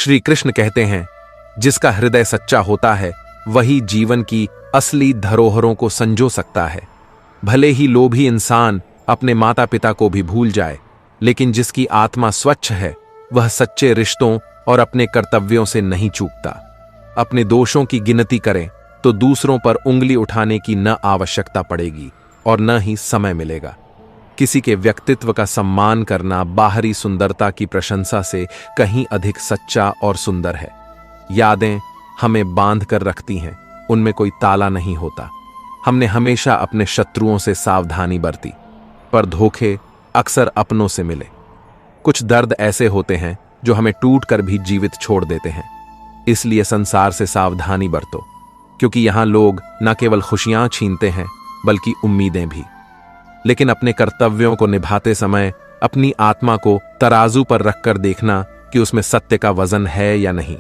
श्री कृष्ण कहते हैं, जिसका हृदय सच्चा होता है वही जीवन की असली धरोहरों को संजो सकता है। भले ही लोभी इंसान अपने माता पिता को भी भूल जाए, लेकिन जिसकी आत्मा स्वच्छ है वह सच्चे रिश्तों और अपने कर्तव्यों से नहीं चूकता। अपने दोषों की गिनती करें तो दूसरों पर उंगली उठाने की न आवश्यकता पड़ेगी और न ही समय मिलेगा। किसी के व्यक्तित्व का सम्मान करना बाहरी सुंदरता की प्रशंसा से कहीं अधिक सच्चा और सुंदर है। यादें हमें बांध कर रखती हैं, उनमें कोई ताला नहीं होता। हमने हमेशा अपने शत्रुओं से सावधानी बरती, पर धोखे अक्सर अपनों से मिले। कुछ दर्द ऐसे होते हैं जो हमें टूट कर भी जीवित छोड़ देते हैं। इसलिए संसार से सावधानी बरतो, क्योंकि यहां लोग न केवल खुशियां छीनते हैं बल्कि उम्मीदें भी। लेकिन अपने कर्तव्यों को निभाते समय अपनी आत्मा को तराजू पर रखकर देखना कि उसमें सत्य का वजन है या नहीं।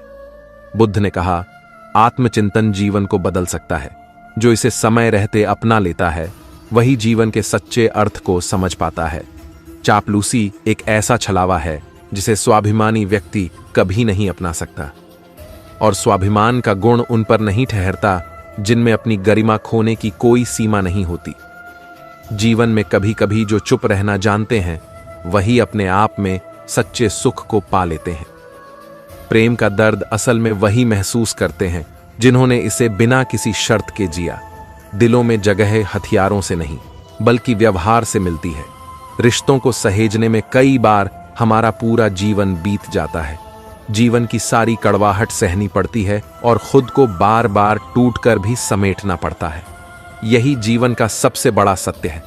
बुद्ध ने कहा, आत्मचिंतन जीवन को बदल सकता है। जो इसे समय रहते अपना लेता है वही जीवन के सच्चे अर्थ को समझ पाता है। चापलूसी एक ऐसा छलावा है जिसे स्वाभिमानी व्यक्ति कभी नहीं अपना सकता, और स्वाभिमान का गुण उन पर नहीं ठहरता जिनमें अपनी गरिमा खोने की कोई सीमा नहीं होती। जीवन में कभी कभी जो चुप रहना जानते हैं वही अपने आप में सच्चे सुख को पा लेते हैं। प्रेम का दर्द असल में वही महसूस करते हैं जिन्होंने इसे बिना किसी शर्त के जिया। दिलों में जगह हथियारों से नहीं बल्कि व्यवहार से मिलती है। रिश्तों को सहेजने में कई बार हमारा पूरा जीवन बीत जाता है। जीवन की सारी कड़वाहट सहनी पड़ती है और खुद को बार बार टूटकर भी समेटना पड़ता है। यही जीवन का सबसे बड़ा सत्य है।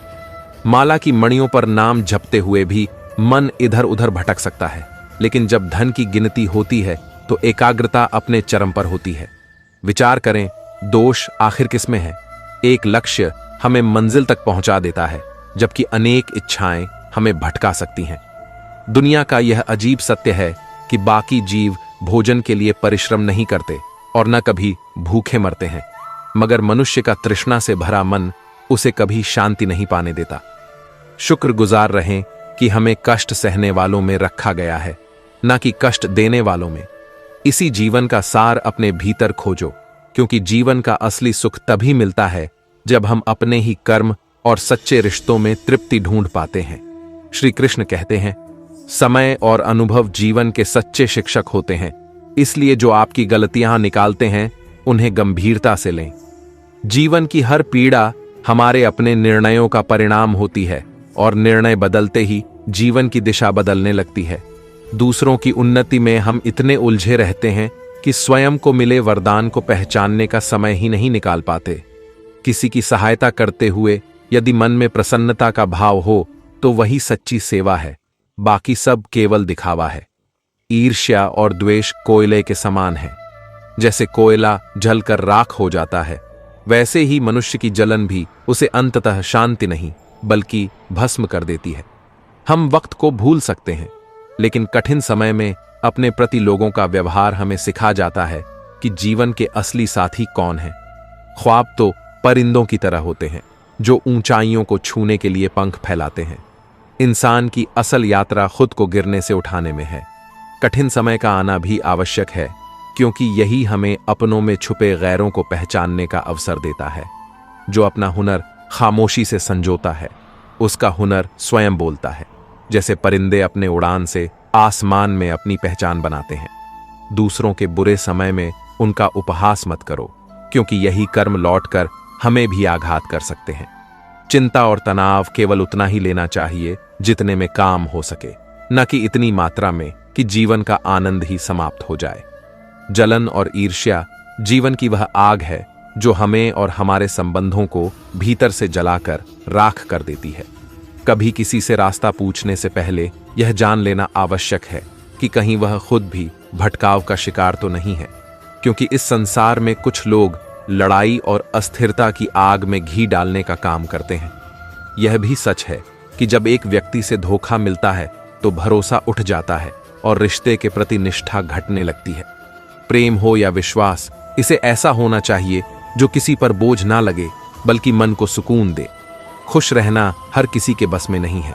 माला की मणियों पर नाम जपते हुए भी मन इधर उधर भटक सकता है, लेकिन जब धन की गिनती होती है तो एकाग्रता अपने चरम पर होती है। विचार करें, दोष आखिर किसमें है? एक लक्ष्य हमें मंजिल तक पहुंचा देता है, जबकि अनेक इच्छाएं हमें भटका सकती हैं। दुनिया का यह अजीब सत्य है कि बाकी जीव भोजन के लिए परिश्रम नहीं करते और न कभी भूखे मरते हैं, मगर मनुष्य का तृष्णा से भरा मन उसे कभी शांति नहीं पाने देता। शुक्रगुजार रहें कि हमें कष्ट सहने वालों में रखा गया है, न कि कष्ट देने वालों में। इसी जीवन का सार अपने भीतर खोजो, क्योंकि जीवन का असली सुख तभी मिलता है जब हम अपने ही कर्म और सच्चे रिश्तों में तृप्ति ढूंढ पाते हैं। श्री कृष्ण कहते हैं, समय और अनुभव जीवन के सच्चे शिक्षक होते हैं, इसलिए जो आपकी गलतियां निकालते हैं उन्हें गंभीरता से लें। जीवन की हर पीड़ा हमारे अपने निर्णयों का परिणाम होती है, और निर्णय बदलते ही जीवन की दिशा बदलने लगती है। दूसरों की उन्नति में हम इतने उलझे रहते हैं कि स्वयं को मिले वरदान को पहचानने का समय ही नहीं निकाल पाते। किसी की सहायता करते हुए यदि मन में प्रसन्नता का भाव हो तो वही सच्ची सेवा है, बाकी सब केवल दिखावा है। ईर्ष्या और द्वेष कोयले के समान है। जैसे कोयला जलकर राख हो जाता है, वैसे ही मनुष्य की जलन भी उसे अंततः शांति नहीं बल्कि भस्म कर देती है। हम वक्त को भूल सकते हैं, लेकिन कठिन समय में अपने प्रति लोगों का व्यवहार हमें सिखा जाता है कि जीवन के असली साथी कौन है। ख्वाब तो परिंदों की तरह होते हैं जो ऊंचाइयों को छूने के लिए पंख फैलाते हैं। इंसान की असल यात्रा खुद को गिरने से उठाने में है। कठिन समय का आना भी आवश्यक है, क्योंकि यही हमें अपनों में छुपे गैरों को पहचानने का अवसर देता है। जो अपना हुनर खामोशी से संजोता है, उसका हुनर स्वयं बोलता है। जैसे परिंदे अपने उड़ान से आसमान में अपनी पहचान बनाते हैं। दूसरों के बुरे समय में उनका उपहास मत करो, क्योंकि यही कर्म लौटकर हमें भी आघात कर सकते हैं। चिंता और तनाव केवल उतना ही लेना चाहिए जितने में काम हो सके, न कि इतनी मात्रा में कि जीवन का आनंद ही समाप्त हो जाए। जलन और ईर्ष्या जीवन की वह आग है जो हमें और हमारे संबंधों को भीतर से जलाकर राख कर देती है। कभी किसी से रास्ता पूछने से पहले यह जान लेना आवश्यक है कि कहीं वह खुद भी भटकाव का शिकार तो नहीं है, क्योंकि इस संसार में कुछ लोग लड़ाई और अस्थिरता की आग में घी डालने का काम करते हैं। यह भी सच है कि जब एक व्यक्ति से धोखा मिलता है तो भरोसा उठ जाता है और रिश्ते के प्रति निष्ठा घटने लगती है। प्रेम हो या विश्वास, इसे ऐसा होना चाहिए जो किसी पर बोझ ना लगे बल्कि मन को सुकून दे। खुश रहना हर किसी के बस में नहीं है।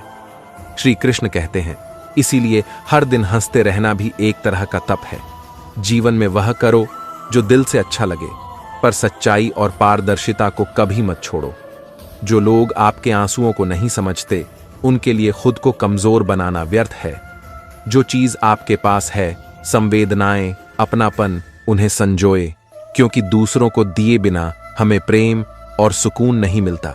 श्री कृष्ण कहते हैं, इसीलिए हर दिन हंसते रहना भी एक तरह का तप है। जीवन में वह करो जो दिल से अच्छा लगे, पर सच्चाई और पारदर्शिता को कभी मत छोड़ो। जो लोग आपके आंसुओं को नहीं समझते, उनके लिए खुद को कमजोर बनाना व्यर्थ है। जो चीज आपके पास है, संवेदनाएं, अपनापन, उन्हें संजोए, क्योंकि दूसरों को दिए बिना हमें प्रेम और सुकून नहीं मिलता।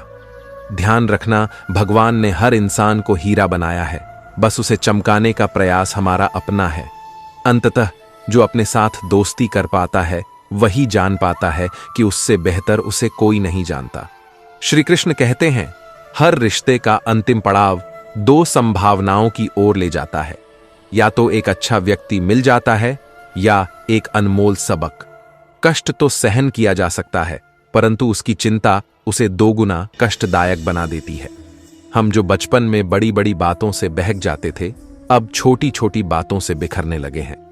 ध्यान रखना, भगवान ने हर इंसान को हीरा बनाया है, बस उसे चमकाने का प्रयास हमारा अपना है। अंततः जो अपने साथ दोस्ती कर पाता है, वही जान पाता है कि उससे बेहतर उसे कोई नहीं जानता। श्री कृष्ण कहते हैं, हर रिश्ते का अंतिम पड़ाव दो संभावनाओं की ओर ले जाता है। या तो एक अच्छा व्यक्ति मिल जाता है, या एक अनमोल सबक। कष्ट तो सहन किया जा सकता है, परंतु उसकी चिंता उसे दोगुना कष्टदायक बना देती है। हम जो बचपन में बड़ी बड़ी बातों से बहक जाते थे, अब छोटी छोटी बातों से बिखरने लगे हैं।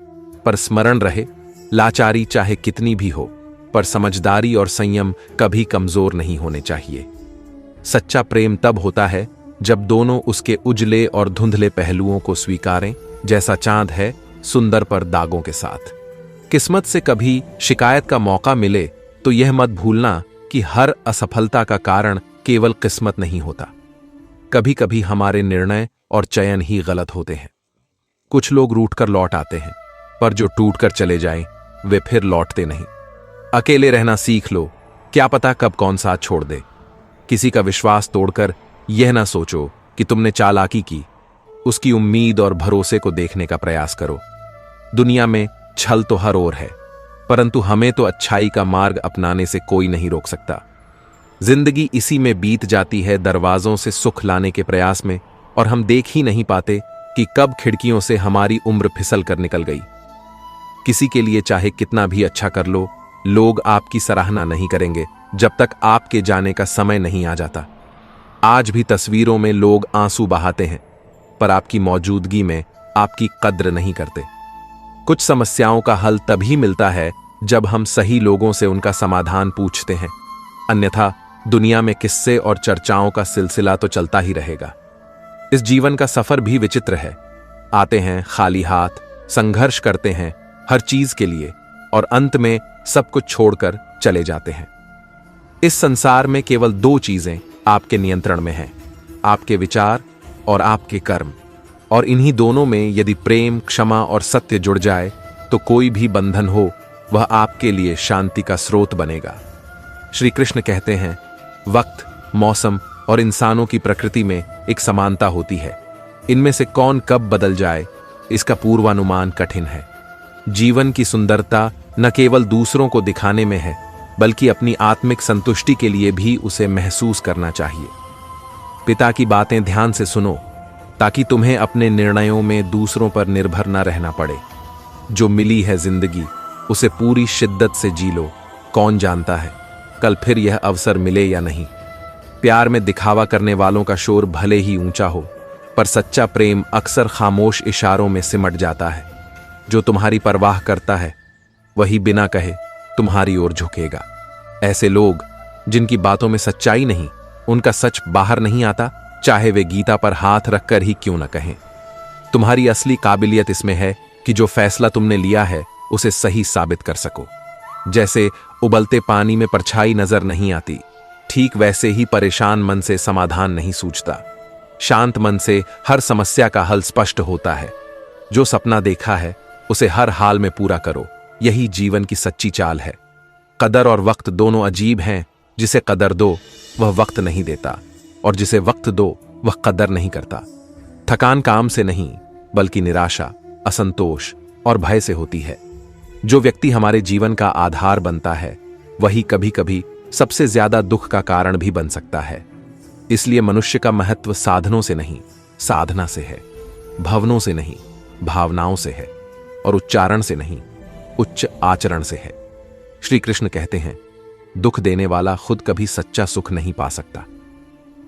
पर स्मरण रहे, लाचारी चाहे कितनी भी हो, पर समझदारी और संयम कभी कमजोर नहीं होने चाहिए। सच्चा प्रेम तब होता है जब दोनों उसके उजले और धुंधले पहलुओं को स्वीकारें, जैसा चांद है सुंदर पर दागों के साथ। किस्मत से कभी शिकायत का मौका मिले तो यह मत भूलना कि हर असफलता का कारण केवल किस्मत नहीं होता। कभी कभी हमारे निर्णय और चयन ही गलत होते हैं। कुछ लोग रूठकर लौट आते हैं, पर जो टूटकर चले जाएं, वे फिर लौटते नहीं। अकेले रहना सीख लो, क्या पता कब कौन साथ छोड़ दे। किसी का विश्वास तोड़कर यह ना सोचो कि तुमने चालाकी की। उसकी उम्मीद और भरोसे को देखने का प्रयास करो। दुनिया में छल तो हर ओर है, परंतु हमें तो अच्छाई का मार्ग अपनाने से कोई नहीं रोक सकता। जिंदगी इसी में बीत जाती है, दरवाजों से सुख लाने के प्रयास में, और हम देख ही नहीं पाते कि कब खिड़कियों से हमारी उम्र फिसल कर निकल गई। किसी के लिए चाहे कितना भी अच्छा कर लो, लोग आपकी सराहना नहीं करेंगे जब तक आपके जाने का समय नहीं आ जाता। आज भी तस्वीरों में लोग आंसू बहाते हैं, पर आपकी मौजूदगी में आपकी कद्र नहीं करते। कुछ समस्याओं का हल तभी मिलता है जब हम सही लोगों से उनका समाधान पूछते हैं, अन्यथा दुनिया में किस्से और चर्चाओं का सिलसिला तो चलता ही रहेगा। इस जीवन का सफर भी विचित्र है। आते हैं खाली हाथ, संघर्ष करते हैं हर चीज के लिए, और अंत में सब कुछ छोड़कर चले जाते हैं। इस संसार में केवल दो चीजें आपके नियंत्रण में हैं, आपके विचार और आपके कर्म। और इन्हीं दोनों में यदि प्रेम, क्षमा और सत्य जुड़ जाए तो कोई भी बंधन हो, वह आपके लिए शांति का स्रोत बनेगा। श्री कृष्ण कहते हैं, वक्त, मौसम और इंसानों की प्रकृति में एक समानता होती है। इनमें से कौन कब बदल जाए, इसका पूर्वानुमान कठिन है। जीवन की सुंदरता न केवल दूसरों को दिखाने में है, बल्कि अपनी आत्मिक संतुष्टि के लिए भी उसे महसूस करना चाहिए। पिता की बातें ध्यान से सुनो, ताकि तुम्हें अपने निर्णयों में दूसरों पर निर्भर न रहना पड़े। जो मिली है जिंदगी, उसे पूरी शिद्दत से जी लो। कौन जानता है कल फिर यह अवसर मिले या नहीं। प्यार में दिखावा करने वालों का शोर भले ही ऊंचा हो, पर सच्चा प्रेम अक्सर खामोश इशारों में सिमट जाता है। जो तुम्हारी परवाह करता है, वही बिना कहे तुम्हारी ओर झुकेगा। ऐसे लोग जिनकी बातों में सच्चाई नहीं, उनका सच बाहर नहीं आता, चाहे वे गीता पर हाथ रखकर ही क्यों न कहें। तुम्हारी असली काबिलियत इसमें है कि जो फैसला तुमने लिया है उसे सही साबित कर सको। जैसे उबलते पानी में परछाई नजर नहीं आती, ठीक वैसे ही परेशान मन से समाधान नहीं सूझता। शांत मन से हर समस्या का हल स्पष्ट होता है। जो सपना देखा है उसे हर हाल में पूरा करो, यही जीवन की सच्ची चाल है। कदर और वक्त दोनों अजीब हैं। जिसे कदर दो वह वक्त नहीं देता, और जिसे वक्त दो वह कदर नहीं करता। थकान काम से नहीं, बल्कि निराशा, असंतोष और भय से होती है। जो व्यक्ति हमारे जीवन का आधार बनता है, वही कभी कभी सबसे ज्यादा दुख का कारण भी बन सकता है। इसलिए मनुष्य का महत्व साधनों से नहीं, साधना से है। भवनों से नहीं, भावनाओं से है। और उच्चारण से नहीं, उच्च आचरण से है। श्री कृष्ण कहते हैं, दुख देने वाला खुद कभी सच्चा सुख नहीं पा सकता।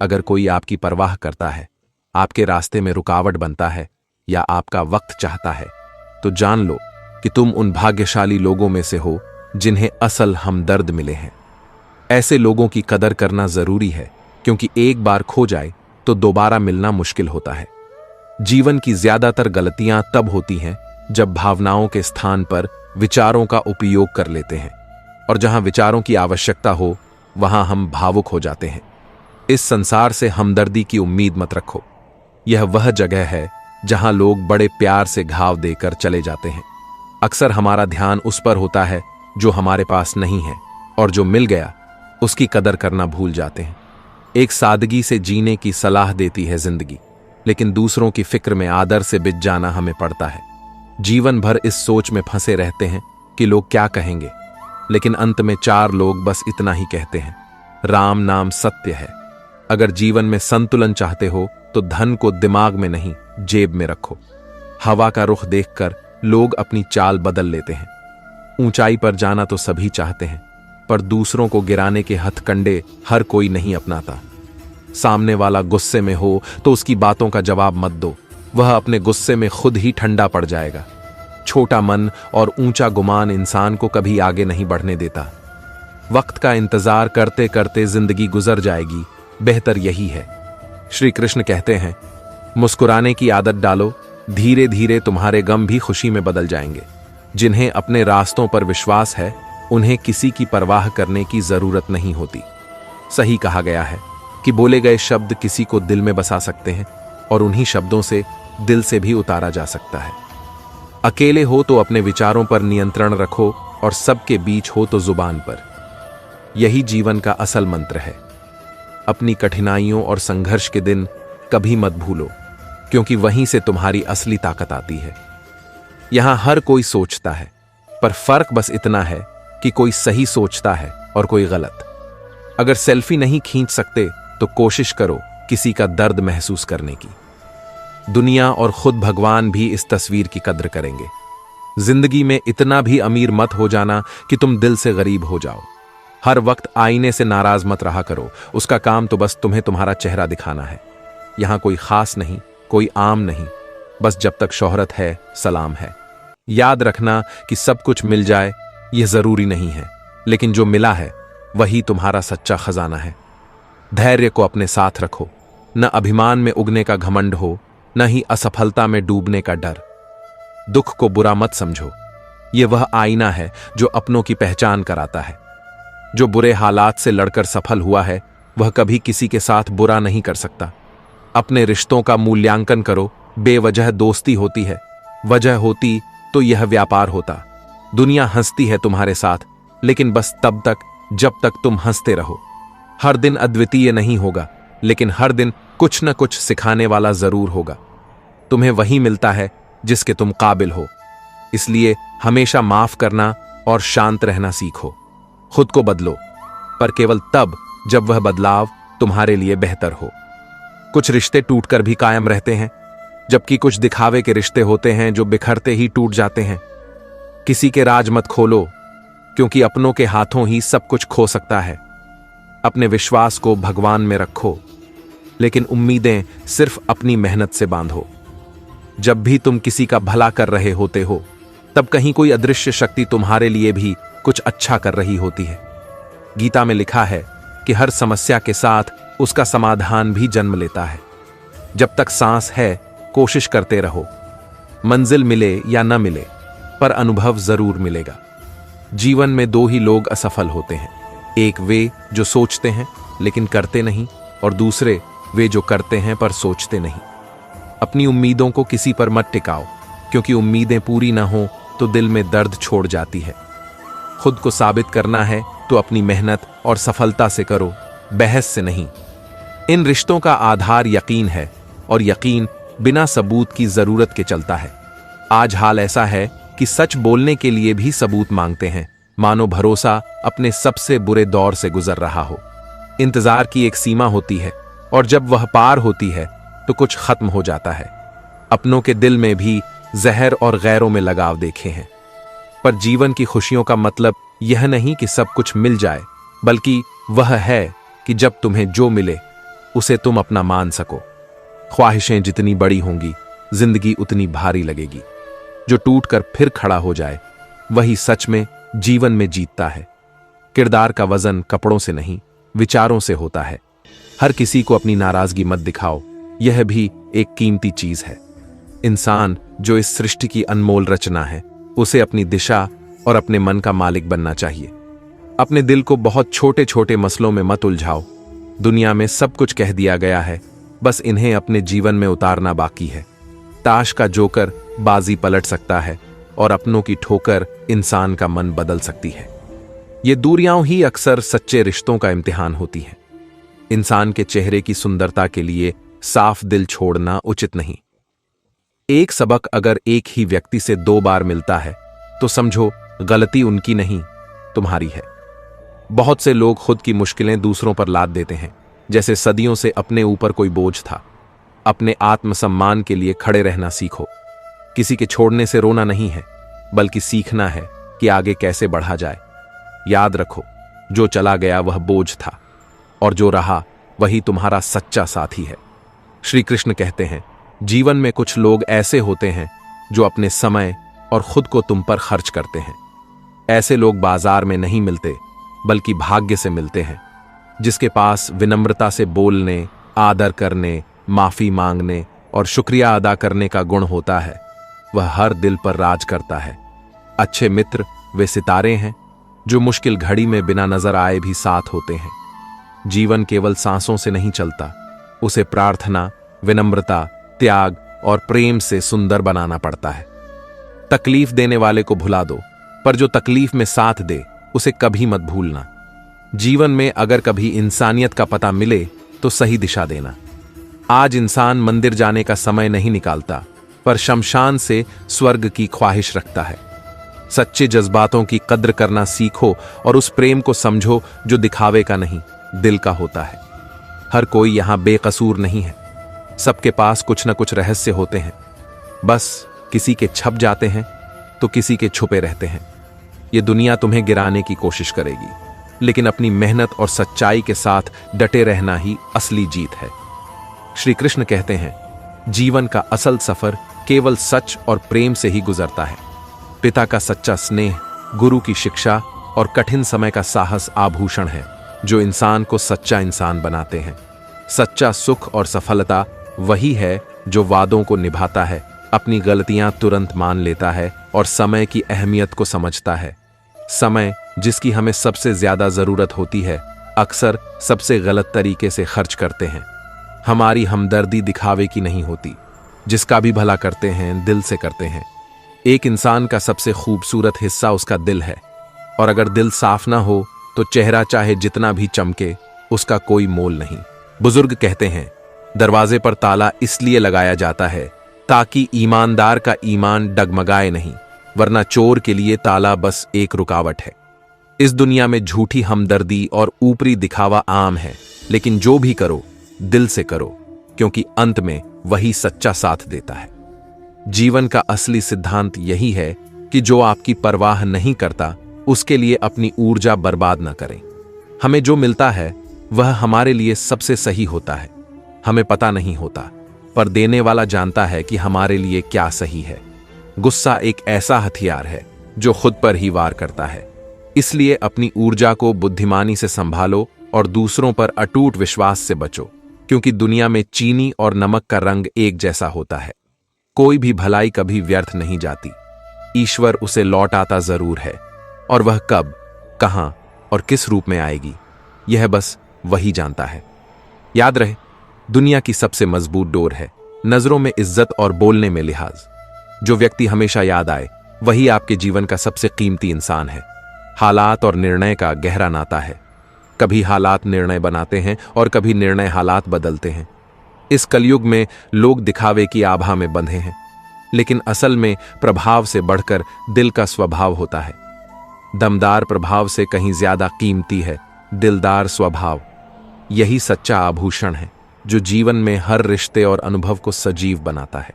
अगर कोई आपकी परवाह करता है, आपके रास्ते में रुकावट बनता है या आपका वक्त चाहता है, तो जान लो कि तुम उन भाग्यशाली लोगों में से हो जिन्हें असल हमदर्द मिले हैं। ऐसे लोगों की कदर करना जरूरी है, क्योंकि एक बार खो जाए तो दोबारा मिलना मुश्किल होता है। जीवन की ज्यादातर गलतियां तब होती हैं जब भावनाओं के स्थान पर विचारों का उपयोग कर लेते हैं, और जहां विचारों की आवश्यकता हो वहां हम भावुक हो जाते हैं। इस संसार से हमदर्दी की उम्मीद मत रखो। यह वह जगह है जहां लोग बड़े प्यार से घाव देकर चले जाते हैं। अक्सर हमारा ध्यान उस पर होता है जो हमारे पास नहीं है, और जो मिल गया उसकी कदर करना भूल जाते हैं। एक सादगी से जीने की सलाह देती है जिंदगी, लेकिन दूसरों की फिक्र में आदर से बिछ जाना हमें पड़ता है। जीवन भर इस सोच में फंसे रहते हैं कि लोग क्या कहेंगे, लेकिन अंत में 4 लोग बस इतना ही कहते हैं, राम नाम सत्य है। अगर जीवन में संतुलन चाहते हो तो धन को दिमाग में नहीं, जेब में रखो। हवा का रुख देखकर लोग अपनी चाल बदल लेते हैं। ऊंचाई पर जाना तो सभी चाहते हैं, पर दूसरों को गिराने के हथकंडे हर कोई नहीं अपनाता। सामने वाला गुस्से में हो तो उसकी बातों का जवाब मत दो, वह अपने गुस्से में खुद ही ठंडा पड़ जाएगा। छोटा मन और ऊंचा गुमान इंसान को कभी आगे नहीं बढ़ने देता। वक्त का इंतजार करते करते जिंदगी गुजर जाएगी, बेहतर यही है। श्री कृष्ण कहते हैं, मुस्कुराने की आदत डालो, धीरे धीरे तुम्हारे गम भी खुशी में बदल जाएंगे। जिन्हें अपने रास्तों पर विश्वास है उन्हें किसी की परवाह करने की जरूरत नहीं होती। सही कहा गया है कि बोले गए शब्द किसी को दिल में बसा सकते हैं, और उन्हीं शब्दों से दिल से भी उतारा जा सकता है। अकेले हो तो अपने विचारों पर नियंत्रण रखो, और सबके बीच हो तो जुबान पर। यही जीवन का असल मंत्र है। अपनी कठिनाइयों और संघर्ष के दिन कभी मत भूलो, क्योंकि वहीं से तुम्हारी असली ताकत आती है। यहां हर कोई सोचता है, पर फर्क बस इतना है कि कोई सही सोचता है और कोई गलत। अगर सेल्फी नहीं खींच सकते तो कोशिश करो किसी का दर्द महसूस करने की। दुनिया और खुद भगवान भी इस तस्वीर की कद्र करेंगे। जिंदगी में इतना भी अमीर मत हो जाना कि तुम दिल से गरीब हो जाओ। हर वक्त आईने से नाराज मत रहा करो, उसका काम तो बस तुम्हें तुम्हारा चेहरा दिखाना है। यहां कोई खास नहीं, कोई आम नहीं, बस जब तक शोहरत है सलाम है। याद रखना कि सब कुछ मिल जाए यह जरूरी नहीं है, लेकिन जो मिला है वही तुम्हारा सच्चा खजाना है। धैर्य को अपने साथ रखो, न अभिमान में उगने का घमंड हो, न ही असफलता में डूबने का डर। दुख को बुरा मत समझो, यह वह आईना है जो अपनों की पहचान कराता है। जो बुरे हालात से लड़कर सफल हुआ है वह कभी किसी के साथ बुरा नहीं कर सकता। अपने रिश्तों का मूल्यांकन करो, बेवजह दोस्ती होती है, वजह होती तो यह व्यापार होता। दुनिया हंसती है तुम्हारे साथ, लेकिन बस तब तक जब तक तुम हंसते रहो। हर दिन अद्वितीय नहीं होगा, लेकिन हर दिन कुछ न कुछ सिखाने वाला जरूर होगा। तुम्हें वही मिलता है जिसके तुम काबिल हो, इसलिए हमेशा माफ करना और शांत रहना सीखो। खुद को बदलो, पर केवल तब जब वह बदलाव तुम्हारे लिए बेहतर हो। कुछ रिश्ते टूटकर भी कायम रहते हैं, जबकि कुछ दिखावे के रिश्ते होते हैं जो बिखरते ही टूट जाते हैं। किसी के राज मत खोलो, क्योंकि अपनों के हाथों ही सब कुछ खो सकता है। अपने विश्वास को भगवान में रखो, लेकिन उम्मीदें सिर्फ अपनी मेहनत से बांधो। जब भी तुम किसी का भला कर रहे होते हो, तब कहीं कोई अदृश्य शक्ति तुम्हारे लिए भी कुछ अच्छा कर रही होती है। गीता में लिखा है कि हर समस्या के साथ उसका समाधान भी जन्म लेता है। जब तक सांस है कोशिश करते रहो, मंजिल मिले या न मिले, पर अनुभव जरूर मिलेगा। जीवन में 2 ही लोग असफल होते हैं, एक वे जो सोचते हैं लेकिन करते नहीं, और दूसरे वे जो करते हैं पर सोचते नहीं। अपनी उम्मीदों को किसी पर मत टिकाओ, क्योंकि उम्मीदें पूरी ना हो तो दिल में दर्द छोड़ जाती है। खुद को साबित करना है तो अपनी मेहनत और सफलता से करो, बहस से नहीं। इन रिश्तों का आधार यकीन है, और यकीन बिना सबूत की जरूरत के चलता है। आज हाल ऐसा है कि सच बोलने के लिए भी सबूत मांगते हैं, मानो भरोसा अपने सबसे बुरे दौर से गुजर रहा हो। इंतजार की एक सीमा होती है, और जब वह पार होती है तो कुछ खत्म हो जाता है। अपनों के दिल में भी जहर और गैरों में लगाव देखे हैं, पर जीवन की खुशियों का मतलब यह नहीं कि सब कुछ मिल जाए, बल्कि वह है कि जब तुम्हें जो मिले उसे तुम अपना मान सको। ख्वाहिशें जितनी बड़ी होंगी, जिंदगी उतनी भारी लगेगी। जो टूटकर फिर खड़ा हो जाए वही सच में जीवन में जीतता है। किरदार का वजन कपड़ों से नहीं, विचारों से होता है। हर किसी को अपनी नाराजगी मत दिखाओ, यह भी एक कीमती चीज है। इंसान जो इस सृष्टि की अनमोल रचना है, उसे अपनी दिशा और अपने मन का मालिक बनना चाहिए। अपने दिल को बहुत छोटे छोटे मसलों में मत उलझाओ। दुनिया में सब कुछ कह दिया गया है, बस इन्हें अपने जीवन में उतारना बाकी है। ताश का जोकर बाजी पलट सकता है और अपनों की ठोकर इंसान का मन बदल सकती है। ये दूरियां ही अक्सर सच्चे रिश्तों का इम्तिहान होती हैं। इंसान के चेहरे की सुंदरता के लिए साफ दिल छोड़ना उचित नहीं। एक सबक अगर एक ही व्यक्ति से 2 बार मिलता है तो समझो गलती उनकी नहीं, तुम्हारी है। बहुत से लोग खुद की मुश्किलें दूसरों पर लाद देते हैं, जैसे सदियों से अपने ऊपर कोई बोझ था। अपने आत्मसम्मान के लिए खड़े रहना सीखो। किसी के छोड़ने से रोना नहीं है, बल्कि सीखना है कि आगे कैसे बढ़ा जाए। याद रखो, जो चला गया वह बोझ था और जो रहा वही तुम्हारा सच्चा साथी है। श्री कृष्ण कहते हैं, जीवन में कुछ लोग ऐसे होते हैं जो अपने समय और खुद को तुम पर खर्च करते हैं। ऐसे लोग बाजार में नहीं मिलते, बल्कि भाग्य से मिलते हैं। जिसके पास विनम्रता से बोलने, आदर करने, माफी मांगने और शुक्रिया अदा करने का गुण होता है, वह हर दिल पर राज करता है। अच्छे मित्र वे सितारे हैं जो मुश्किल घड़ी में बिना नजर आए भी साथ होते हैं। जीवन केवल सांसों से नहीं चलता, उसे प्रार्थना, विनम्रता, त्याग और प्रेम से सुंदर बनाना पड़ता है। तकलीफ देने वाले को भुला दो, पर जो तकलीफ में साथ दे उसे कभी मत भूलना। जीवन में अगर कभी इंसानियत का पता मिले तो सही दिशा देना। आज इंसान मंदिर जाने का समय नहीं निकालता, पर शमशान से स्वर्ग की ख्वाहिश रखता है। सच्चे जज्बातों की कद्र करना सीखो और उस प्रेम को समझो जो दिखावे का नहीं, दिल का होता है। हर कोई यहां बेकसूर नहीं है। सबके पास कुछ न कुछ रहस्य होते हैं, बस किसी के छप जाते हैं तो किसी के छुपे रहते हैं। ये दुनिया तुम्हें गिराने की कोशिश करेगी, लेकिन अपनी मेहनत और सच्चाई के साथ डटे रहना ही असली जीत है। श्री कृष्ण कहते हैं, जीवन का असल सफर केवल सच और प्रेम से ही गुजरता है। पिता का सच्चा स्नेह, गुरु की शिक्षा और कठिन समय का साहस आभूषण है जो इंसान को सच्चा इंसान बनाते हैं। सच्चा सुख और सफलता वही है जो वादों को निभाता है, अपनी गलतियां तुरंत मान लेता है और समय की अहमियत को समझता है। समय जिसकी हमें सबसे ज्यादा जरूरत होती है, अक्सर सबसे गलत तरीके से खर्च करते हैं। हमारी हमदर्दी दिखावे की नहीं होती, जिसका भी भला करते हैं दिल से करते हैं। एक इंसान का सबसे खूबसूरत हिस्सा उसका दिल है, और अगर दिल साफ ना हो तो चेहरा चाहे जितना भी चमके, उसका कोई मोल नहीं। बुजुर्ग कहते हैं, दरवाजे पर ताला इसलिए लगाया जाता है ताकि ईमानदार का ईमान डगमगाए नहीं, वरना चोर के लिए ताला बस एक रुकावट है। इस दुनिया में झूठी हमदर्दी और ऊपरी दिखावा आम है, लेकिन जो भी करो दिल से करो, क्योंकि अंत में वही सच्चा साथ देता है। जीवन का असली सिद्धांत यही है कि जो आपकी परवाह नहीं करता उसके लिए अपनी ऊर्जा बर्बाद न करें। हमें जो मिलता है वह हमारे लिए सबसे सही होता है। हमें पता नहीं होता, पर देने वाला जानता है कि हमारे लिए क्या सही है। गुस्सा एक ऐसा हथियार है जो खुद पर ही वार करता है। इसलिए अपनी ऊर्जा को बुद्धिमानी से संभालो और दूसरों पर अटूट विश्वास से बचो, क्योंकि दुनिया में चीनी और नमक का रंग एक जैसा होता है। कोई भी भलाई कभी व्यर्थ नहीं जाती, ईश्वर उसे लौट आता जरूर है, और वह कब, कहां और किस रूप में आएगी यह बस वही जानता है। याद रहे, दुनिया की सबसे मजबूत डोर है नजरों में इज्जत और बोलने में लिहाज। जो व्यक्ति हमेशा याद आए वही आपके जीवन का सबसे कीमती इंसान है। हालात और निर्णय का गहरा नाता है। कभी हालात निर्णय बनाते हैं और कभी निर्णय हालात बदलते हैं। इस कलयुग में लोग दिखावे की आभा में बंधे हैं, लेकिन असल में प्रभाव से बढ़कर दिल का स्वभाव होता है। दमदार प्रभाव से कहीं ज्यादा कीमती है दिलदार स्वभाव। यही सच्चा आभूषण है जो जीवन में हर रिश्ते और अनुभव को सजीव बनाता है।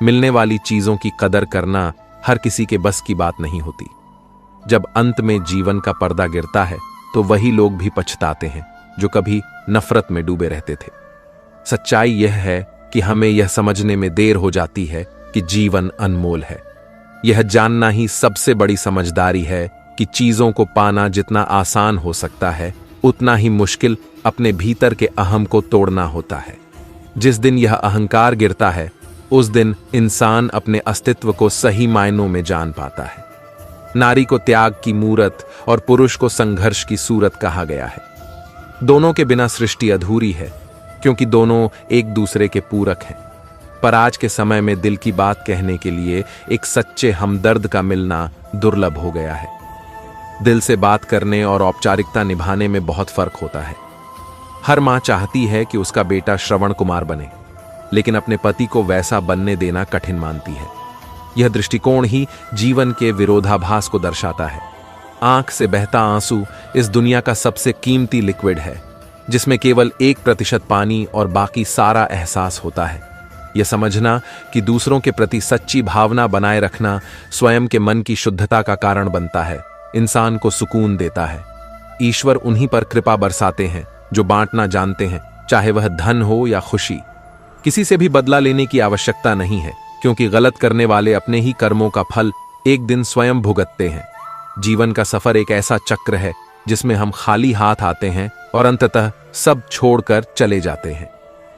मिलने वाली चीजों की कदर करना हर किसी के बस की बात नहीं होती। जब अंत में जीवन का पर्दा गिरता है तो वही लोग भी पछताते हैं जो कभी नफरत में डूबे रहते थे। सच्चाई यह है कि हमें यह समझने में देर हो जाती है कि जीवन अनमोल है। यह जानना ही सबसे बड़ी समझदारी है कि चीजों को पाना जितना आसान हो सकता है, उतना ही मुश्किल अपने भीतर के अहम को तोड़ना होता है। जिस दिन यह अहंकार गिरता है, उस दिन इंसान अपने अस्तित्व को सही मायनों में जान पाता है। नारी को त्याग की मूरत और पुरुष को संघर्ष की सूरत कहा गया है। दोनों के बिना सृष्टि अधूरी है, क्योंकि दोनों एक दूसरे के पूरक हैं। पर आज के समय में दिल की बात कहने के लिए एक सच्चे हमदर्द का मिलना दुर्लभ हो गया है। दिल से बात करने और औपचारिकता निभाने में बहुत फर्क होता है। हर मां चाहती है कि उसका बेटा श्रवण कुमार बने, लेकिन अपने पति को वैसा बनने देना कठिन मानती है। यह दृष्टिकोण ही जीवन के विरोधाभास को दर्शाता है। आंख से बहता आंसू इस दुनिया का सबसे कीमती लिक्विड है, जिसमें केवल 1% पानी और बाकी सारा एहसास होता है। यह समझना कि दूसरों के प्रति सच्ची भावना बनाए रखना स्वयं के मन की शुद्धता का कारण बनता है, इंसान को सुकून देता है। ईश्वर उन्हीं पर कृपा बरसाते हैं जो बांटना जानते हैं, चाहे वह धन हो या खुशी। किसी से भी बदला लेने की आवश्यकता नहीं है, क्योंकि गलत करने वाले अपने ही कर्मों का फल एक दिन स्वयं भुगतते हैं। जीवन का सफर एक ऐसा चक्र है जिसमें हम खाली हाथ आते हैं और अंततः सब छोड़कर चले जाते हैं।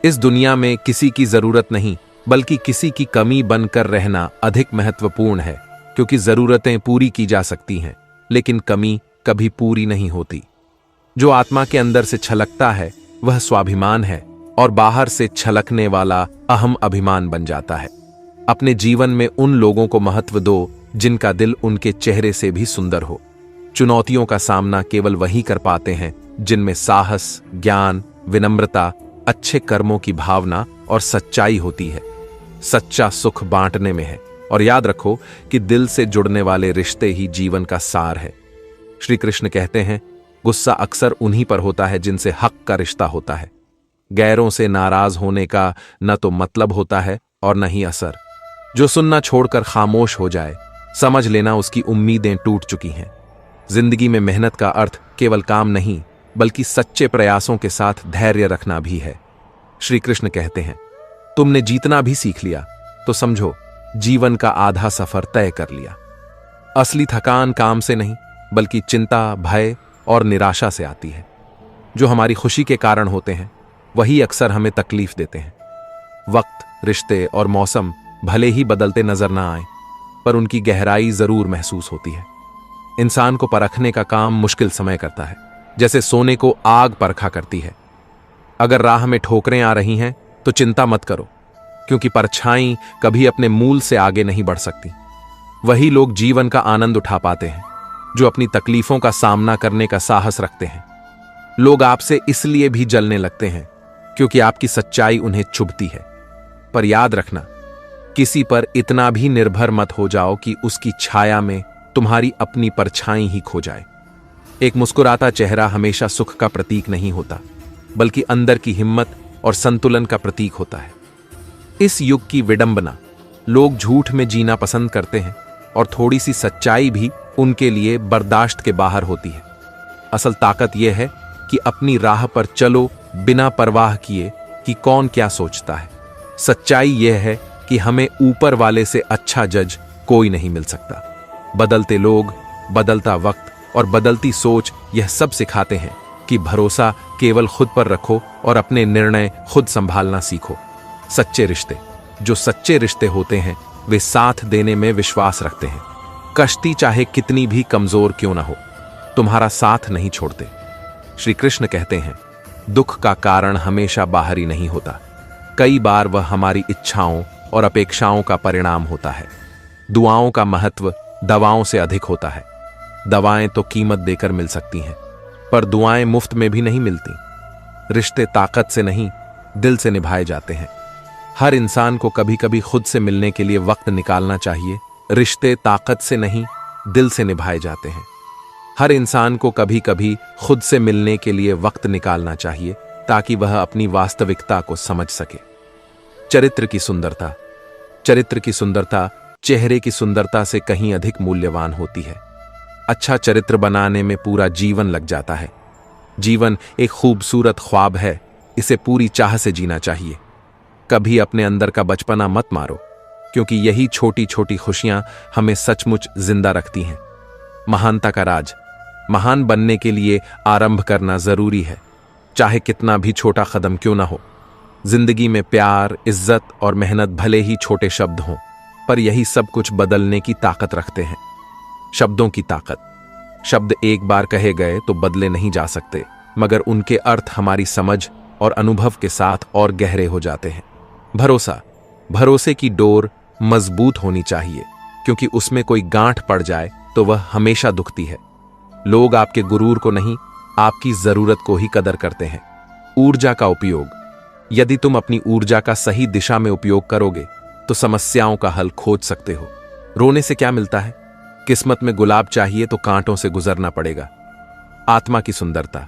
इस दुनिया में किसी की जरूरत नहीं, बल्कि किसी की कमी बनकर रहना अधिक महत्वपूर्ण है, क्योंकि जरूरतें पूरी की जा सकती हैं, लेकिन कमी कभी पूरी नहीं होती। जो आत्मा के अंदर से छलकता है वह स्वाभिमान है, और बाहर से छलकने वाला अहम अभिमान बन जाता है। अपने जीवन में उन लोगों को महत्व दो जिनका दिल उनके चेहरे से भी सुंदर हो। चुनौतियों का सामना केवल वही कर पाते हैं जिनमें साहस, ज्ञान, विनम्रता, अच्छे कर्मों की भावना और सच्चाई होती है। सच्चा सुख बांटने में है, और याद रखो कि दिल से जुड़ने वाले रिश्ते ही जीवन का सार है। श्री कृष्ण कहते हैं, गुस्सा अक्सर उन्हीं पर होता है जिनसे हक का रिश्ता होता है। गैरों से नाराज होने का न तो मतलब होता है और न ही असर। जो सुनना छोड़कर खामोश हो जाए, समझ लेना उसकी उम्मीदें टूट चुकी हैं। जिंदगी में मेहनत का अर्थ केवल काम नहीं, बल्कि सच्चे प्रयासों के साथ धैर्य रखना भी है। श्री कृष्ण कहते हैं, तुमने जीतना भी सीख लिया तो समझो जीवन का आधा सफर तय कर लिया। असली थकान काम से नहीं, बल्कि चिंता, भय और निराशा से आती है। जो हमारी खुशी के कारण होते हैं वही अक्सर हमें तकलीफ देते हैं। वक्त, रिश्ते और मौसम भले ही बदलते नजर ना आए, पर उनकी गहराई जरूर महसूस होती है। इंसान को परखने का काम मुश्किल समय करता है, जैसे सोने को आग परखा करती है। अगर राह में ठोकरें आ रही हैं तो चिंता मत करो, क्योंकि परछाई कभी अपने मूल से आगे नहीं बढ़ सकती। वही लोग जीवन का आनंद उठा पाते हैं जो अपनी तकलीफों का सामना करने का साहस रखते हैं। लोग आपसे इसलिए भी जलने लगते हैं क्योंकि आपकी सच्चाई उन्हें चुभती है। पर याद रखना, किसी पर इतना भी निर्भर मत हो जाओ कि उसकी छाया में तुम्हारी अपनी परछाई ही खो जाए। एक मुस्कुराता चेहरा हमेशा सुख का प्रतीक नहीं होता, बल्कि अंदर की हिम्मत और संतुलन का प्रतीक होता है। इस युग की विडंबना, लोग झूठ में जीना पसंद करते हैं और थोड़ी सी सच्चाई भी उनके लिए बर्दाश्त के बाहर होती है। असल ताकत यह है कि अपनी राह पर चलो बिना परवाह किए कि कौन क्या सोचता है। सच्चाई यह है कि हमें ऊपर वाले से अच्छा जज कोई नहीं मिल सकता। बदलते लोग, बदलता वक्त और बदलती सोच यह सब सिखाते हैं कि भरोसा केवल खुद पर रखो और अपने निर्णय खुद संभालना सीखो। सच्चे रिश्ते, जो सच्चे रिश्ते होते हैं, वे साथ देने में विश्वास रखते हैं। कश्ती चाहे कितनी भी कमजोर क्यों ना हो, तुम्हारा साथ नहीं छोड़ते। श्री कृष्ण कहते हैं, दुख का कारण हमेशा बाहरी नहीं होता, कई बार वह हमारी इच्छाओं और अपेक्षाओं का परिणाम होता है। दुआओं का महत्व दवाओं से अधिक होता है। दवाएं तो कीमत देकर मिल सकती हैं, पर दुआएं मुफ्त में भी नहीं मिलती। रिश्ते ताकत से नहीं, दिल से निभाए जाते हैं। हर इंसान को कभी कभी खुद से मिलने के लिए वक्त निकालना चाहिए। रिश्ते ताकत से नहीं, दिल से निभाए जाते हैं। हर इंसान को कभी कभी खुद से मिलने के लिए वक्त निकालना चाहिए, ताकि वह अपनी वास्तविकता को समझ सके। चरित्र की सुंदरता, चरित्र की सुंदरता चेहरे की सुंदरता से कहीं अधिक मूल्यवान होती है। अच्छा चरित्र बनाने में पूरा जीवन लग जाता है। जीवन एक खूबसूरत ख्वाब है, इसे पूरी चाह से जीना चाहिए। कभी अपने अंदर का बचपना मत मारो, क्योंकि यही छोटी छोटी खुशियां हमें सचमुच जिंदा रखती हैं। महानता का राज, महान बनने के लिए आरंभ करना जरूरी है, चाहे कितना भी छोटा कदम क्यों ना हो। जिंदगी में प्यार, इज्जत और मेहनत भले ही छोटे शब्द हों, पर यही सब कुछ बदलने की ताकत रखते हैं। शब्दों की ताकत। शब्द एक बार कहे गए तो बदले नहीं जा सकते, मगर उनके अर्थ हमारी समझ और अनुभव के साथ और गहरे हो जाते हैं। भरोसा। भरोसे की डोर मजबूत होनी चाहिए, क्योंकि उसमें कोई गांठ पड़ जाए तो वह हमेशा दुखती है। लोग आपके गुरूर को नहीं, आपकी जरूरत को ही कदर करते हैं। ऊर्जा का उपयोग। यदि तुम अपनी ऊर्जा का सही दिशा में उपयोग करोगे तो समस्याओं का हल खोज सकते हो। रोने से क्या मिलता है? किस्मत में गुलाब चाहिए तो कांटों से गुजरना पड़ेगा। आत्मा की सुंदरता।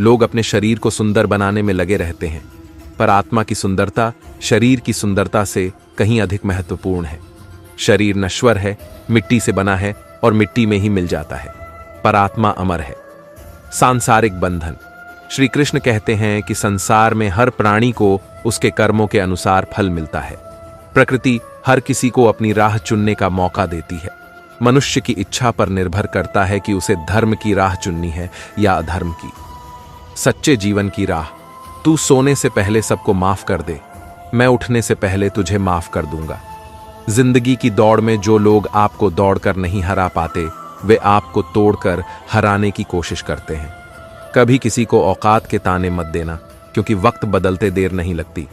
लोग अपने शरीर को सुंदर बनाने में लगे रहते हैं, पर आत्मा की सुंदरता शरीर की सुंदरता से कहीं अधिक महत्वपूर्ण है। शरीर नश्वर है, मिट्टी से बना है और मिट्टी में ही मिल जाता है, पर आत्मा अमर है। सांसारिक बंधन। श्री कृष्ण कहते हैं कि संसार में हर प्राणी को उसके कर्मों के अनुसार फल मिलता है। प्रकृति हर किसी को अपनी राह चुनने का मौका देती है। मनुष्य की इच्छा पर निर्भर करता है कि उसे धर्म की राह चुननी है या अधर्म की। सच्चे जीवन की राह। तू सोने से पहले सबको माफ कर दे, मैं उठने से पहले तुझे माफ कर दूंगा। जिंदगी की दौड़ में जो लोग आपको दौड़कर नहीं हरा पाते, वे आपको तोड़कर हराने की कोशिश करते हैं। कभी किसी को औकात के ताने मत देना, क्योंकि वक्त बदलते देर नहीं लगती।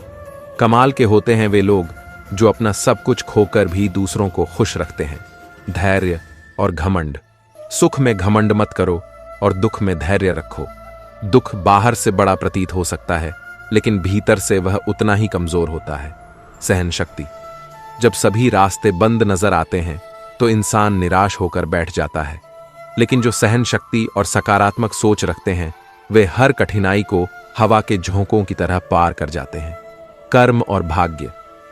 कमाल के होते हैं वे लोग जो अपना सब कुछ खोकर भी दूसरों को खुश रखते हैं। धैर्य और घमंड। सुख में घमंड मत करो और दुख में धैर्य रखो। दुख बाहर से बड़ा प्रतीत हो सकता है, लेकिन भीतर से वह उतना ही कमजोर होता है। सहन शक्ति। जब सभी रास्ते बंद नजर आते हैं तो इंसान निराश होकर बैठ जाता है, लेकिन जो सहन शक्ति और सकारात्मक सोच रखते हैं वे हर कठिनाई को हवा के झोंकों की तरह पार कर जाते हैं। कर्म और भाग्य।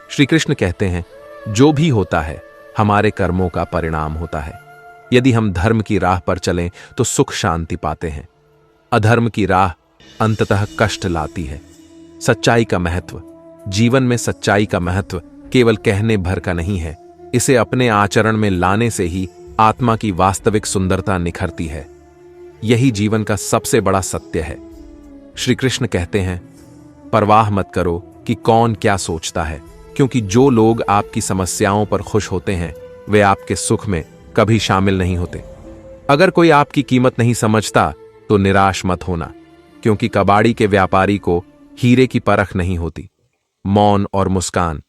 श्री कृष्ण कहते हैं, जो भी होता है हमारे कर्मों का परिणाम होता है। यदि हम धर्म की राह पर चलें तो सुख शांति पाते हैं। अधर्म की राह अंततः कष्ट लाती है। सच्चाई का महत्व। जीवन में सच्चाई का महत्व केवल कहने भर का नहीं है, इसे अपने आचरण में लाने से ही आत्मा की वास्तविक सुंदरता निखरती है। यही जीवन का सबसे बड़ा सत्य है। श्री कृष्ण कहते हैं, परवाह मत करो कि कौन क्या सोचता है, क्योंकि जो लोग आपकी समस्याओं पर खुश होते हैं वे आपके सुख में कभी शामिल नहीं होते। अगर कोई आपकी कीमत नहीं समझता तो निराश मत होना, क्योंकि कबाड़ी के व्यापारी को हीरे की परख नहीं होती। मौन और मुस्कान,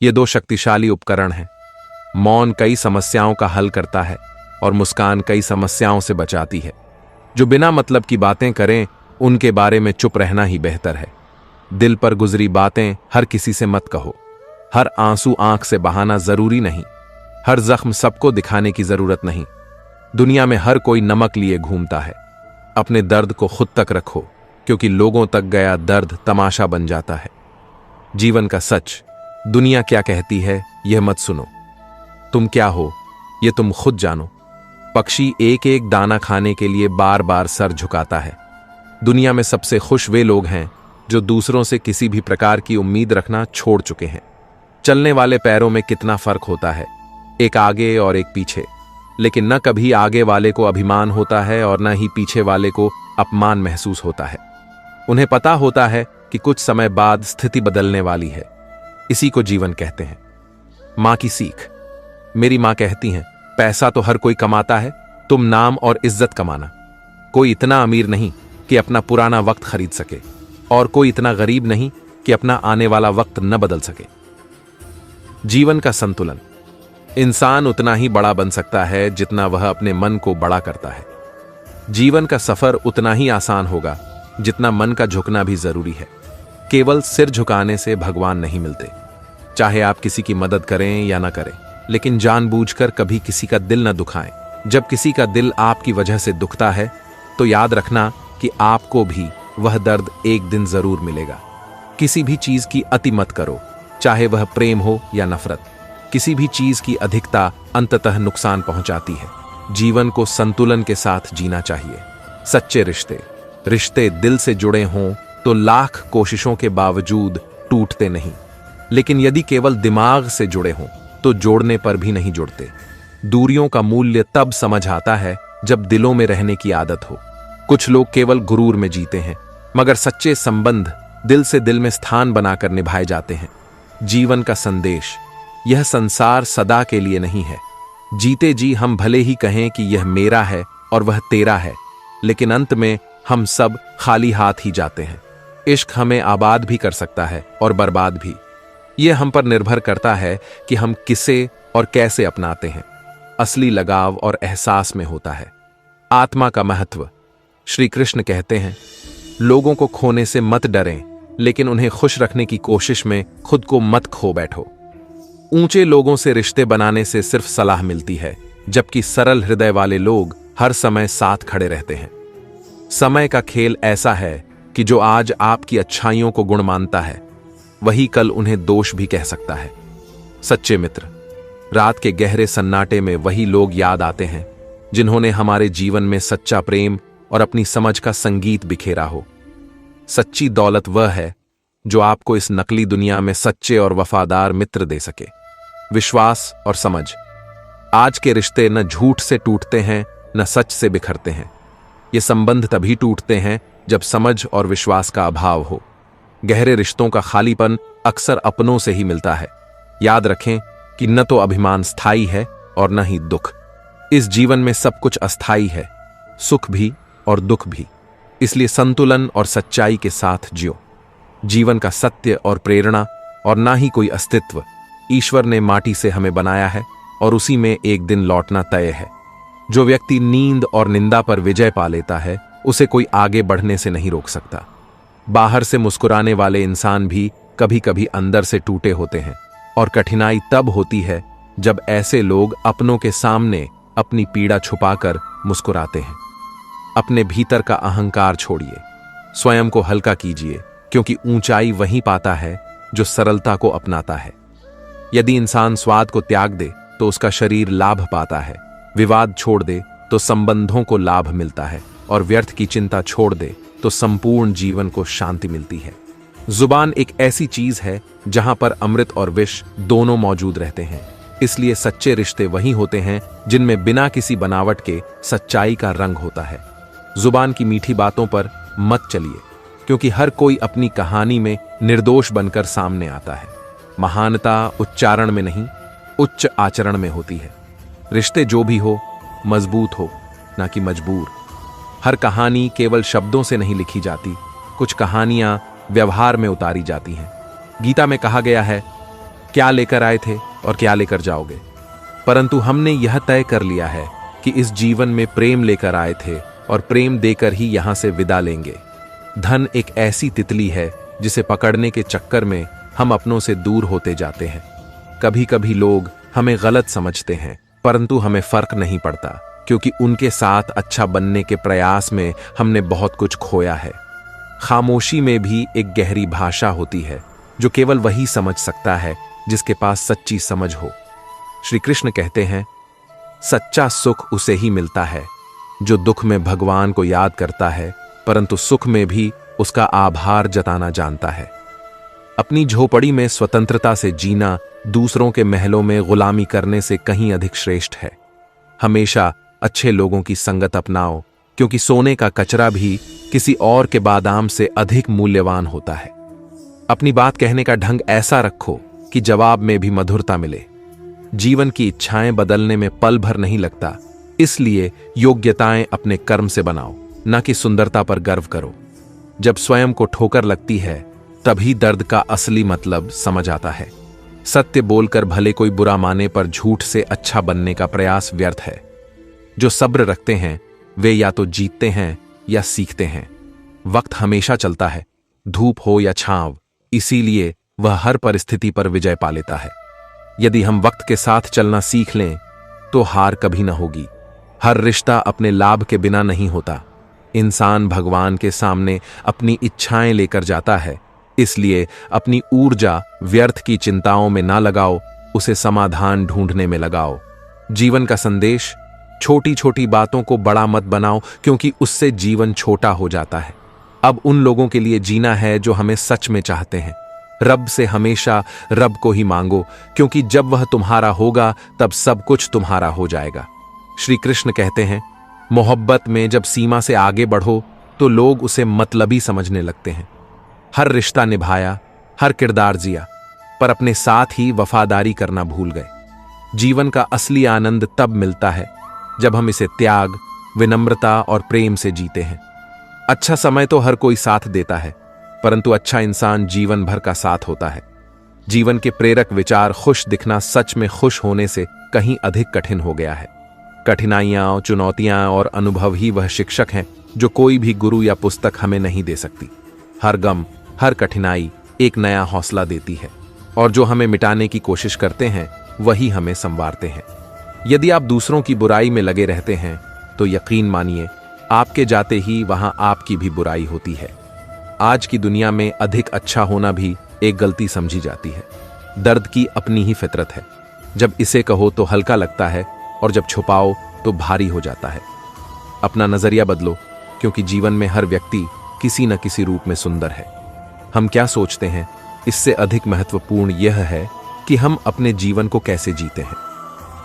ये दो शक्तिशाली उपकरण हैं। मौन कई समस्याओं का हल करता है और मुस्कान कई समस्याओं से बचाती है। जो बिना मतलब की बातें करें उनके बारे में चुप रहना ही बेहतर है। दिल पर गुजरी बातें हर किसी से मत कहो। हर आंसू आंख से बहाना जरूरी नहीं। हर जख्म सबको दिखाने की जरूरत नहीं। दुनिया में हर कोई नमक लिए घूमता है। अपने दर्द को खुद तक रखो, क्योंकि लोगों तक गया दर्द तमाशा बन जाता है। जीवन का सच। दुनिया क्या कहती है यह मत सुनो। तुम क्या हो यह तुम खुद जानो। पक्षी एक एक दाना खाने के लिए बार बार सर झुकाता है। दुनिया में सबसे खुश वे लोग हैं जो दूसरों से किसी भी प्रकार की उम्मीद रखना छोड़ चुके हैं। चलने वाले पैरों में कितना फर्क होता है, एक आगे और एक पीछे, लेकिन न कभी आगे वाले को अभिमान होता है और न ही पीछे वाले को अपमान महसूस होता है। उन्हें पता होता है कि कुछ समय बाद स्थिति बदलने वाली है। इसी को जीवन कहते हैं। मां की सीख। मेरी मां कहती हैं, पैसा तो हर कोई कमाता है, तुम नाम और इज्जत कमाना। कोई इतना अमीर नहीं कि अपना पुराना वक्त खरीद सके, और कोई इतना गरीब नहीं कि अपना आने वाला वक्त न बदल सके। जीवन का संतुलन। इंसान उतना ही बड़ा बन सकता है जितना वह अपने मन को बड़ा करता है। जीवन का सफर उतना ही आसान होगा जितना मन का झुकना भी जरूरी है। केवल सिर झुकाने से भगवान नहीं मिलते। चाहे आप किसी की मदद करें या ना करें, लेकिन जानबूझकर कभी किसी का दिल न दुखाएं। जब किसी का दिल आपकी वजह से दुखता है तो याद रखना कि आपको भी वह दर्द एक दिन जरूर मिलेगा। किसी भी चीज की अति मत करो, चाहे वह प्रेम हो या नफरत। किसी भी चीज की अधिकता अंततः नुकसान पहुंचाती है। जीवन को संतुलन के साथ जीना चाहिए। सच्चे रिश्ते। रिश्ते दिल से जुड़े हों तो लाख कोशिशों के बावजूद टूटते नहीं, लेकिन यदि केवल दिमाग से जुड़े हों तो जोड़ने पर भी नहीं जुड़ते। दूरियों का मूल्य तब समझ आता है जब दिलों में रहने की आदत हो। कुछ लोग केवल गुरूर में जीते हैं, मगर सच्चे संबंध दिल से दिल में स्थान बनाकर निभाए जाते हैं। जीवन का संदेश। यह संसार सदा के लिए नहीं है। जीते जी हम भले ही कहें कि यह मेरा है और वह तेरा है, लेकिन अंत में हम सब खाली हाथ ही जाते हैं। इश्क हमें आबाद भी कर सकता है और बर्बाद भी। यह हम पर निर्भर करता है कि हम किसे और कैसे अपनाते हैं। असली लगाव और एहसास में होता है। आत्मा का महत्व। श्री कृष्ण कहते हैं, लोगों को खोने से मत डरें, लेकिन उन्हें खुश रखने की कोशिश में खुद को मत खो बैठो। ऊंचे लोगों से रिश्ते बनाने से सिर्फ सलाह मिलती है, जबकि सरल हृदय वाले लोग हर समय साथ खड़े रहते हैं। समय का खेल ऐसा है कि जो आज आपकी अच्छाइयों को गुण मानता है, वही कल उन्हें दोष भी कह सकता है। सच्चे मित्र। रात के गहरे सन्नाटे में वही लोग याद आते हैं जिन्होंने हमारे जीवन में सच्चा प्रेम और अपनी समझ का संगीत बिखेरा हो। सच्ची दौलत वह है जो आपको इस नकली दुनिया में सच्चे और वफादार मित्र दे सके। विश्वास और समझ। आज के रिश्ते न झूठ से टूटते हैं, न सच से बिखरते हैं। ये संबंध तभी टूटते हैं जब समझ और विश्वास का अभाव हो। गहरे रिश्तों का खालीपन अक्सर अपनों से ही मिलता है। याद रखें कि न तो अभिमान स्थायी है और न ही दुख। इस जीवन में सब कुछ अस्थायी है, सुख भी और दुख भी। इसलिए संतुलन और सच्चाई के साथ जियो। जीवन का सत्य और प्रेरणा और ना ही कोई अस्तित्व। ईश्वर ने माटी से हमें बनाया है और उसी में एक दिन लौटना तय है। जो व्यक्ति नींद और निंदा पर विजय पा लेता है, उसे कोई आगे बढ़ने से नहीं रोक सकता। बाहर से मुस्कुराने वाले इंसान भी कभी कभी अंदर से टूटे होते हैं, और कठिनाई तब होती है जब ऐसे लोग अपनों के सामने अपनी पीड़ा छुपाकर मुस्कुराते हैं। अपने भीतर का अहंकार छोड़िए, स्वयं को हल्का कीजिए, क्योंकि ऊंचाई वहीं पाता है जो सरलता को अपनाता है। यदि इंसान स्वाद को त्याग दे तो उसका शरीर लाभ पाता है। विवाद छोड़ दे तो संबंधों को लाभ मिलता है, और व्यर्थ की चिंता छोड़ दे तो संपूर्ण जीवन को शांति मिलती है। जुबान एक ऐसी चीज है जहां पर अमृत और विष दोनों मौजूद रहते हैं। इसलिए सच्चे रिश्ते वही होते हैं जिनमें बिना किसी बनावट के सच्चाई का रंग होता है। जुबान की मीठी बातों पर मत चलिए, क्योंकि हर कोई अपनी कहानी में निर्दोष बनकर सामने आता है। महानता उच्चारण में नहीं, उच्च आचरण में होती है। रिश्ते जो भी हो, मजबूत हो, ना कि मजबूर। हर कहानी केवल शब्दों से नहीं लिखी जाती, कुछ कहानियां व्यवहार में उतारी जाती हैं। गीता में कहा गया है, क्या लेकर आए थे और क्या लेकर जाओगे। परंतु हमने यह तय कर लिया है कि इस जीवन में प्रेम लेकर आए थे और प्रेम देकर ही यहां से विदा लेंगे। धन एक ऐसी तितली है जिसे पकड़ने के चक्कर में हम अपनों से दूर होते जाते हैं। कभी कभी लोग हमें गलत समझते हैं, परंतु हमें फर्क नहीं पड़ता, क्योंकि उनके साथ अच्छा बनने के प्रयास में हमने बहुत कुछ खोया है। खामोशी में भी एक गहरी भाषा होती है जो केवल वही समझ सकता है जिसके पास सच्ची समझ हो। श्री कृष्ण कहते हैं, सच्चा सुख उसे ही मिलता है जो दुख में भगवान को याद करता है, परंतु सुख में भी उसका आभार जताना जानता है। अपनी झोपड़ी में स्वतंत्रता से जीना दूसरों के महलों में गुलामी करने से कहीं अधिक श्रेष्ठ है। हमेशा अच्छे लोगों की संगत अपनाओ, क्योंकि सोने का कचरा भी किसी और के बादाम से अधिक मूल्यवान होता है। अपनी बात कहने का ढंग ऐसा रखो कि जवाब में भी मधुरता मिले। जीवन की इच्छाएं बदलने में पल भर नहीं लगता, इसलिए योग्यताएं अपने कर्म से बनाओ, न कि सुंदरता पर गर्व करो। जब स्वयं को ठोकर लगती है, तभी दर्द का असली मतलब समझ आता है। सत्य बोलकर भले कोई बुरा माने, पर झूठ से अच्छा बनने का प्रयास व्यर्थ है। जो सब्र रखते हैं वे या तो जीतते हैं या सीखते हैं। वक्त हमेशा चलता है, धूप हो या छांव, इसीलिए वह हर परिस्थिति पर विजय पा लेता है। यदि हम वक्त के साथ चलना सीख लें तो हार कभी न होगी। हर रिश्ता अपने लाभ के बिना नहीं होता। इंसान भगवान के सामने अपनी इच्छाएं लेकर जाता है, इसलिए अपनी ऊर्जा व्यर्थ की चिंताओं में ना लगाओ, उसे समाधान ढूंढने में लगाओ। जीवन का संदेश, छोटी छोटी बातों को बड़ा मत बनाओ, क्योंकि उससे जीवन छोटा हो जाता है। अब उन लोगों के लिए जीना है जो हमें सच में चाहते हैं। रब से हमेशा रब को ही मांगो, क्योंकि जब वह तुम्हारा होगा तब सब कुछ तुम्हारा हो जाएगा। श्री कृष्ण कहते हैं, मोहब्बत में जब सीमा से आगे बढ़ो तो लोग उसे मतलबी समझने लगते हैं। हर रिश्ता निभाया, हर किरदार जिया, पर अपने साथ ही वफादारी करना भूल गए। जीवन का असली आनंद तब मिलता है जब हम इसे त्याग, विनम्रता और प्रेम से जीते हैं। अच्छा समय तो हर कोई साथ देता है, परंतु अच्छा इंसान जीवन भर का साथ होता है। जीवन के प्रेरक विचार खुश दिखना सच में खुश होने से कहीं अधिक कठिन हो गया है। कठिनाइयां, चुनौतियां और अनुभव ही वह शिक्षक हैं जो कोई भी गुरु या पुस्तक हमें नहीं दे सकती। हर गम, हर कठिनाई एक नया हौसला देती है, और जो हमें मिटाने की कोशिश करते हैं वही हमें संवारते हैं। यदि आप दूसरों की बुराई में लगे रहते हैं तो यकीन मानिए आपके जाते ही वहां आपकी भी बुराई होती है। आज की दुनिया में अधिक अच्छा होना भी एक गलती समझी जाती है। दर्द की अपनी ही फितरत है। जब इसे कहो तो हल्का लगता है और जब छुपाओ तो भारी हो जाता है। अपना नजरिया बदलो, क्योंकि जीवन में हर व्यक्ति किसी न किसी रूप में सुंदर है। हम क्या सोचते हैं, इससे अधिक महत्वपूर्ण यह है कि हम अपने जीवन को कैसे जीते हैं।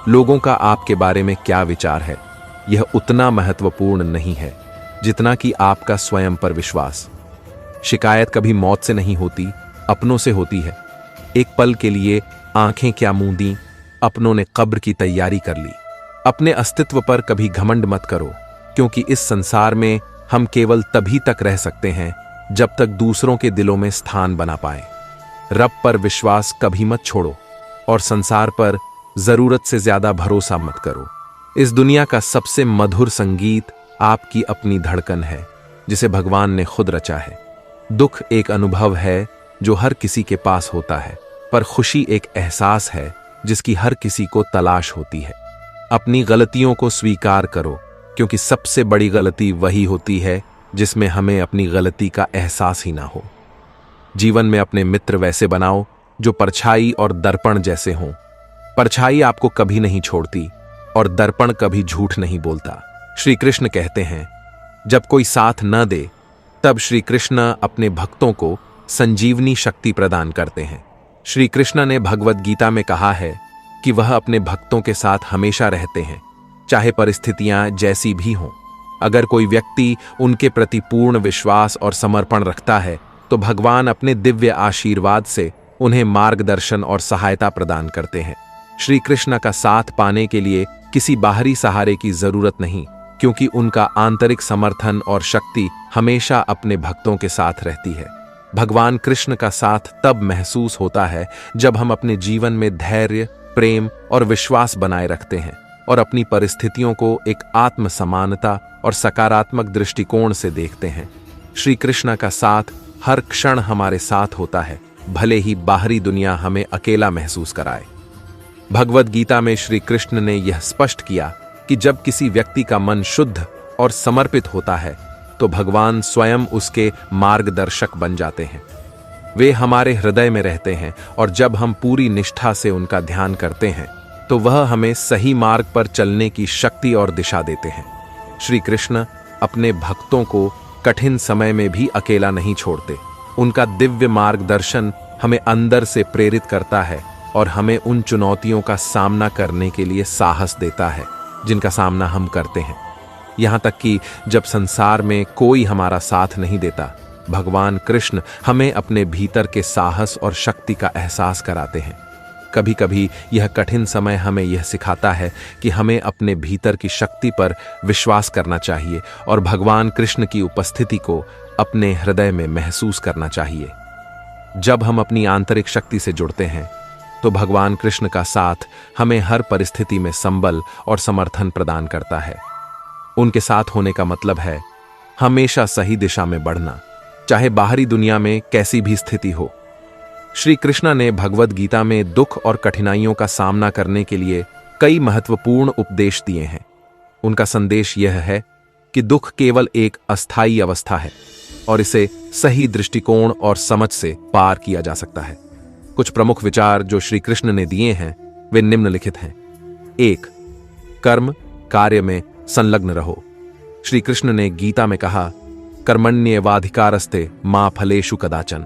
लोगों का आपके बारे में क्या विचार है, यह उतना महत्वपूर्ण नहीं है जितना कि आपका स्वयं पर विश्वास। शिकायत कभी मौत से नहीं होती, अपनों से होती है। एक पल के लिए आंखें क्या मूंदी, अपनों ने कब्र की तैयारी कर ली। अपने अस्तित्व पर कभी घमंड मत करो, क्योंकि इस संसार में हम केवल तभी तक रह सकते हैं जब तक दूसरों के दिलों में स्थान बना पाए। रब पर विश्वास कभी मत छोड़ो और संसार पर जरूरत से ज्यादा भरोसा मत करो। इस दुनिया का सबसे मधुर संगीत आपकी अपनी धड़कन है, जिसे भगवान ने खुद रचा है। दुख एक अनुभव है जो हर किसी के पास होता है, पर खुशी एक एहसास है जिसकी हर किसी को तलाश होती है। अपनी गलतियों को स्वीकार करो, क्योंकि सबसे बड़ी गलती वही होती है जिसमें हमें अपनी गलती का एहसास ही ना हो। जीवन में अपने मित्र वैसे बनाओ जो परछाई और दर्पण जैसे हों। परछाई आपको कभी नहीं छोड़ती और दर्पण कभी झूठ नहीं बोलता। श्री कृष्ण कहते हैं, जब कोई साथ न दे तब श्री कृष्ण अपने भक्तों को संजीवनी शक्ति प्रदान करते हैं। श्री कृष्ण ने भगवद गीता में कहा है कि वह अपने भक्तों के साथ हमेशा रहते हैं, चाहे परिस्थितियां जैसी भी हों। अगर कोई व्यक्ति उनके प्रति पूर्ण विश्वास और समर्पण रखता है तो भगवान अपने दिव्य आशीर्वाद से उन्हें मार्गदर्शन और सहायता प्रदान करते हैं। श्री कृष्ण का साथ पाने के लिए किसी बाहरी सहारे की जरूरत नहीं, क्योंकि उनका आंतरिक समर्थन और शक्ति हमेशा अपने भक्तों के साथ रहती है। भगवान कृष्ण का साथ तब महसूस होता है जब हम अपने जीवन में धैर्य, प्रेम और विश्वास बनाए रखते हैं और अपनी परिस्थितियों को एक आत्म समानता और सकारात्मक दृष्टिकोण से देखते हैं। श्री कृष्ण का साथ हर क्षण हमारे साथ होता है, भले ही बाहरी दुनिया हमें अकेला महसूस कराए। भगवद गीता में श्री कृष्ण ने यह स्पष्ट किया कि जब किसी व्यक्ति का मन शुद्ध और समर्पित होता है तो भगवान स्वयं उसके मार्गदर्शक बन जाते हैं। वे हमारे हृदय में रहते हैं और जब हम पूरी निष्ठा से उनका ध्यान करते हैं तो वह हमें सही मार्ग पर चलने की शक्ति और दिशा देते हैं। श्री कृष्ण अपने भक्तों को कठिन समय में भी अकेला नहीं छोड़ते। उनका दिव्य मार्गदर्शन हमें अंदर से प्रेरित करता है और हमें उन चुनौतियों का सामना करने के लिए साहस देता है जिनका सामना हम करते हैं। यहाँ तक कि जब संसार में कोई हमारा साथ नहीं देता, भगवान कृष्ण हमें अपने भीतर के साहस और शक्ति का एहसास कराते हैं। कभी कभी यह कठिन समय हमें यह सिखाता है कि हमें अपने भीतर की शक्ति पर विश्वास करना चाहिए और भगवान कृष्ण की उपस्थिति को अपने हृदय में महसूस करना चाहिए। जब हम अपनी आंतरिक शक्ति से जुड़ते हैं तो भगवान कृष्ण का साथ हमें हर परिस्थिति में संबल और समर्थन प्रदान करता है। उनके साथ होने का मतलब है हमेशा सही दिशा में बढ़ना, चाहे बाहरी दुनिया में कैसी भी स्थिति हो। श्री कृष्ण ने भगवद गीता में दुख और कठिनाइयों का सामना करने के लिए कई महत्वपूर्ण उपदेश दिए हैं। उनका संदेश यह है कि दुख केवल एक अस्थायी अवस्था है और इसे सही दृष्टिकोण और समझ से पार किया जा सकता है। कुछ प्रमुख विचार जो श्री कृष्ण ने दिए हैं वे निम्नलिखित हैं। 1. कर्म कार्य में संलग्न रहो। श्री कृष्ण ने गीता में कहा, कर्मण्येवाधिकारस्ते मा फलेषु कदाचन,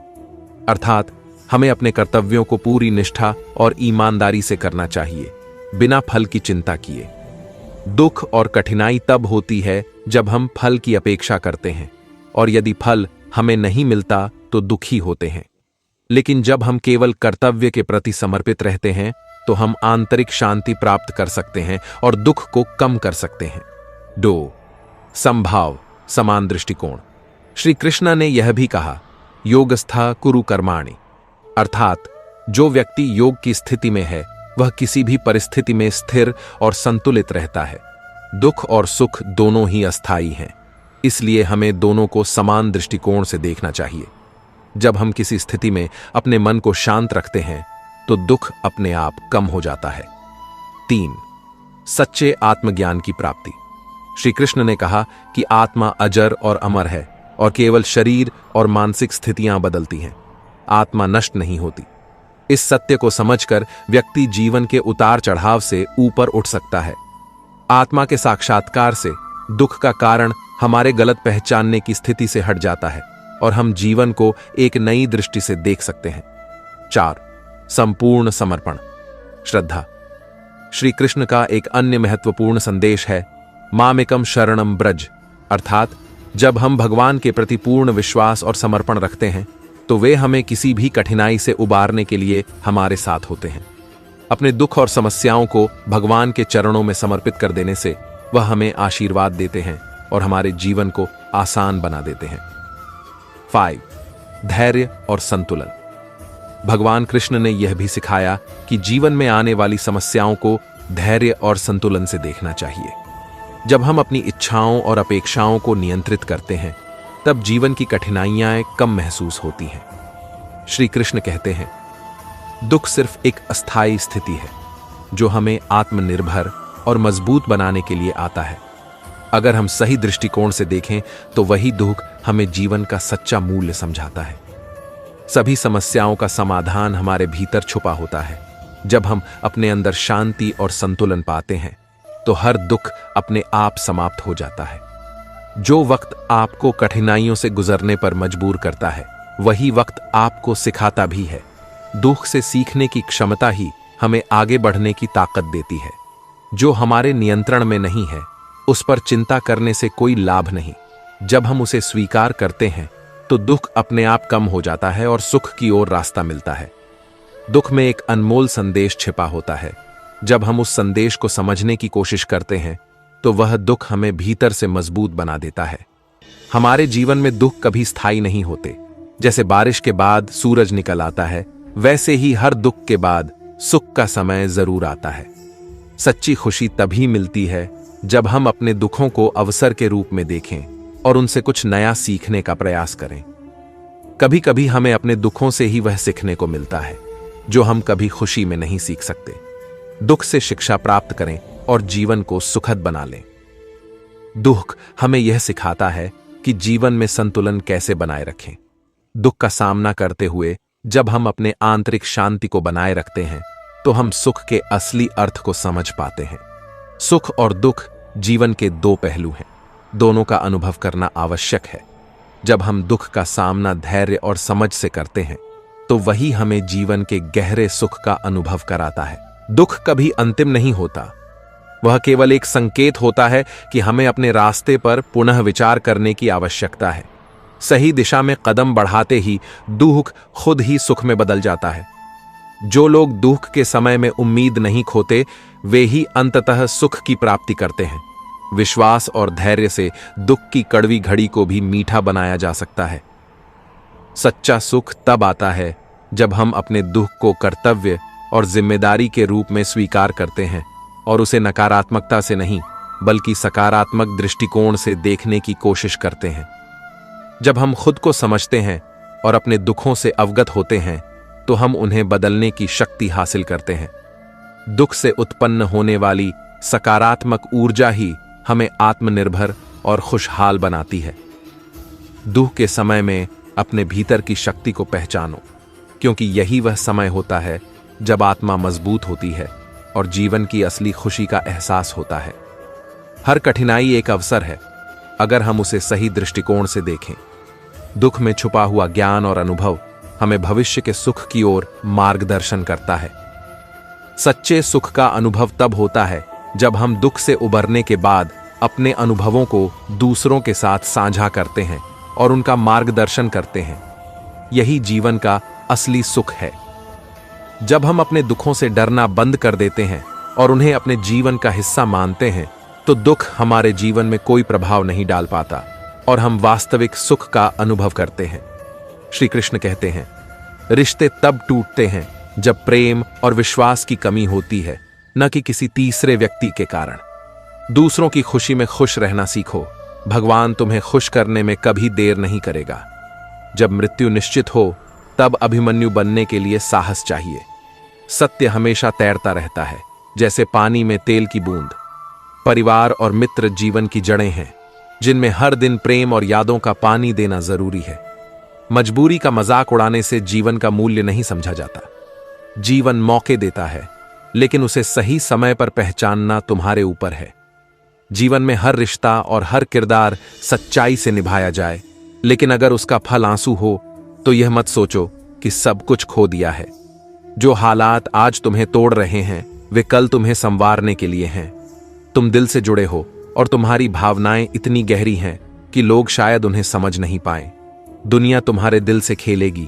अर्थात हमें अपने कर्तव्यों को पूरी निष्ठा और ईमानदारी से करना चाहिए, बिना फल की चिंता किए। दुख और कठिनाई तब होती है जब हम फल की अपेक्षा करते हैं, और यदि फल हमें नहीं मिलता तो दुखी होते हैं। लेकिन जब हम केवल कर्तव्य के प्रति समर्पित रहते हैं तो हम आंतरिक शांति प्राप्त कर सकते हैं और दुख को कम कर सकते हैं। 2. समभाव, समान दृष्टिकोण। श्री कृष्ण ने यह भी कहा, योगस्था कुरु कर्माणि, अर्थात जो व्यक्ति योग की स्थिति में है वह किसी भी परिस्थिति में स्थिर और संतुलित रहता है। दुख और सुख दोनों ही अस्थायी हैं, इसलिए हमें दोनों को समान दृष्टिकोण से देखना चाहिए। जब हम किसी स्थिति में अपने मन को शांत रखते हैं तो दुख अपने आप कम हो जाता है। 3. सच्चे आत्मज्ञान की प्राप्ति। श्री कृष्ण ने कहा कि आत्मा अजर और अमर है और केवल शरीर और मानसिक स्थितियां बदलती हैं, आत्मा नष्ट नहीं होती। इस सत्य को समझकर व्यक्ति जीवन के उतार चढ़ाव से ऊपर उठ सकता है। आत्मा के साक्षात्कार से दुख का कारण हमारे गलत पहचानने की स्थिति से हट जाता है और हम जीवन को एक नई दृष्टि से देख सकते हैं। 4. संपूर्ण समर्पण, श्रद्धा। श्री कृष्ण का एक अन्य महत्वपूर्ण संदेश है, मामेकम शरणम ब्रज, अर्थात जब हम भगवान के प्रति पूर्ण विश्वास और समर्पण रखते हैं तो वे हमें किसी भी कठिनाई से उबारने के लिए हमारे साथ होते हैं। अपने दुख और समस्याओं को भगवान के चरणों में समर्पित कर देने से वह हमें आशीर्वाद देते हैं और हमारे जीवन को आसान बना देते हैं। 5. धैर्य और संतुलन। भगवान कृष्ण ने यह भी सिखाया कि जीवन में आने वाली समस्याओं को धैर्य और संतुलन से देखना चाहिए। जब हम अपनी इच्छाओं और अपेक्षाओं को नियंत्रित करते हैं तब जीवन की कठिनाइयां कम महसूस होती हैं। श्री कृष्ण कहते हैं, दुख सिर्फ एक अस्थायी स्थिति है जो हमें आत्मनिर्भर और मजबूत बनाने के लिए आता है। अगर हम सही दृष्टिकोण से देखें तो वही दुख हमें जीवन का सच्चा मूल्य समझाता है। सभी समस्याओं का समाधान हमारे भीतर छुपा होता है। जब हम अपने अंदर शांति और संतुलन पाते हैं तो हर दुख अपने आप समाप्त हो जाता है। जो वक्त आपको कठिनाइयों से गुजरने पर मजबूर करता है वही वक्त आपको सिखाता भी है। दुख से सीखने की क्षमता ही हमें आगे बढ़ने की ताकत देती है। जो हमारे नियंत्रण में नहीं है उस पर चिंता करने से कोई लाभ नहीं। जब हम उसे स्वीकार करते हैं तो दुख अपने आप कम हो जाता है और सुख की ओर रास्ता मिलता है। दुख में एक अनमोल संदेश छिपा होता है। जब हम उस संदेश को समझने की कोशिश करते हैं तो वह दुख हमें भीतर से मजबूत बना देता है। हमारे जीवन में दुख कभी स्थायी नहीं होते। जैसे बारिश के बाद सूरज निकल आता है, वैसे ही हर दुख के बाद सुख का समय जरूर आता है। सच्ची खुशी तभी मिलती है जब हम अपने दुखों को अवसर के रूप में देखें और उनसे कुछ नया सीखने का प्रयास करें। कभी कभी हमें अपने दुखों से ही वह सीखने को मिलता है जो हम कभी खुशी में नहीं सीख सकते। दुख से शिक्षा प्राप्त करें और जीवन को सुखद बना लें। दुख हमें यह सिखाता है कि जीवन में संतुलन कैसे बनाए रखें। दुख का सामना करते हुए जब हम अपने आंतरिक शांति को बनाए रखते हैं तो हम सुख के असली अर्थ को समझ पाते हैं। सुख और दुख जीवन के दो पहलू हैं, दोनों का अनुभव करना आवश्यक है। जब हम दुख का सामना धैर्य और समझ से करते हैं तो वही हमें जीवन के गहरे सुख का अनुभव कराता है। दुख कभी अंतिम नहीं होता, वह केवल एक संकेत होता है कि हमें अपने रास्ते पर पुनः विचार करने की आवश्यकता है। सही दिशा में कदम बढ़ाते ही दुख खुद ही सुख में बदल जाता है। जो लोग दुख के समय में उम्मीद नहीं खोते वे ही अंततः सुख की प्राप्ति करते हैं। विश्वास और धैर्य से दुख की कड़वी घड़ी को भी मीठा बनाया जा सकता है। सच्चा सुख तब आता है जब हम अपने दुख को कर्तव्य और जिम्मेदारी के रूप में स्वीकार करते हैं और उसे नकारात्मकता से नहीं बल्कि सकारात्मक दृष्टिकोण से देखने की कोशिश करते हैं। जब हम खुद को समझते हैं और अपने दुखों से अवगत होते हैं तो हम उन्हें बदलने की शक्ति हासिल करते हैं। दुख से उत्पन्न होने वाली सकारात्मक ऊर्जा ही हमें आत्मनिर्भर और खुशहाल बनाती है। दुख के समय में अपने भीतर की शक्ति को पहचानो, क्योंकि यही वह समय होता है जब आत्मा मजबूत होती है और जीवन की असली खुशी का एहसास होता है। हर कठिनाई एक अवसर है अगर हम उसे सही दृष्टिकोण से देखें। दुख में छुपा हुआ ज्ञान और अनुभव हमें भविष्य के सुख की ओर मार्गदर्शन करता है। सच्चे सुख का अनुभव तब होता है जब हम दुख से उबरने के बाद अपने अनुभवों को दूसरों के साथ साझा करते हैं और उनका मार्गदर्शन करते हैं। यही जीवन का असली सुख है। जब हम अपने दुखों से डरना बंद कर देते हैं और उन्हें अपने जीवन का हिस्सा मानते हैं तो दुख हमारे जीवन में कोई प्रभाव नहीं डाल पाता और हम वास्तविक सुख का अनुभव करते हैं। श्री कृष्ण कहते हैं, रिश्ते तब टूटते हैं जब प्रेम और विश्वास की कमी होती है, न कि किसी तीसरे व्यक्ति के कारण। दूसरों की खुशी में खुश रहना सीखो। भगवान तुम्हें खुश करने में कभी देर नहीं करेगा। जब मृत्यु निश्चित हो तब अभिमन्यु बनने के लिए साहस चाहिए। सत्य हमेशा तैरता रहता है, जैसे पानी में तेल की बूंद। परिवार और मित्र जीवन की जड़ें हैं, जिनमें हर दिन प्रेम और यादों का पानी देना जरूरी है। मजबूरी का मजाक उड़ाने से जीवन का मूल्य नहीं समझा जाता। जीवन मौके देता है, लेकिन उसे सही समय पर पहचानना तुम्हारे ऊपर है। जीवन में हर रिश्ता और हर किरदार सच्चाई से निभाया जाए, लेकिन अगर उसका फल आंसू हो तो यह मत सोचो कि सब कुछ खो दिया है। जो हालात आज तुम्हें तोड़ रहे हैं वे कल तुम्हें संवारने के लिए हैं। तुम दिल से जुड़े हो और तुम्हारी भावनाएं इतनी गहरी हैं कि लोग शायद उन्हें समझ नहीं पाए। दुनिया तुम्हारे दिल से खेलेगी,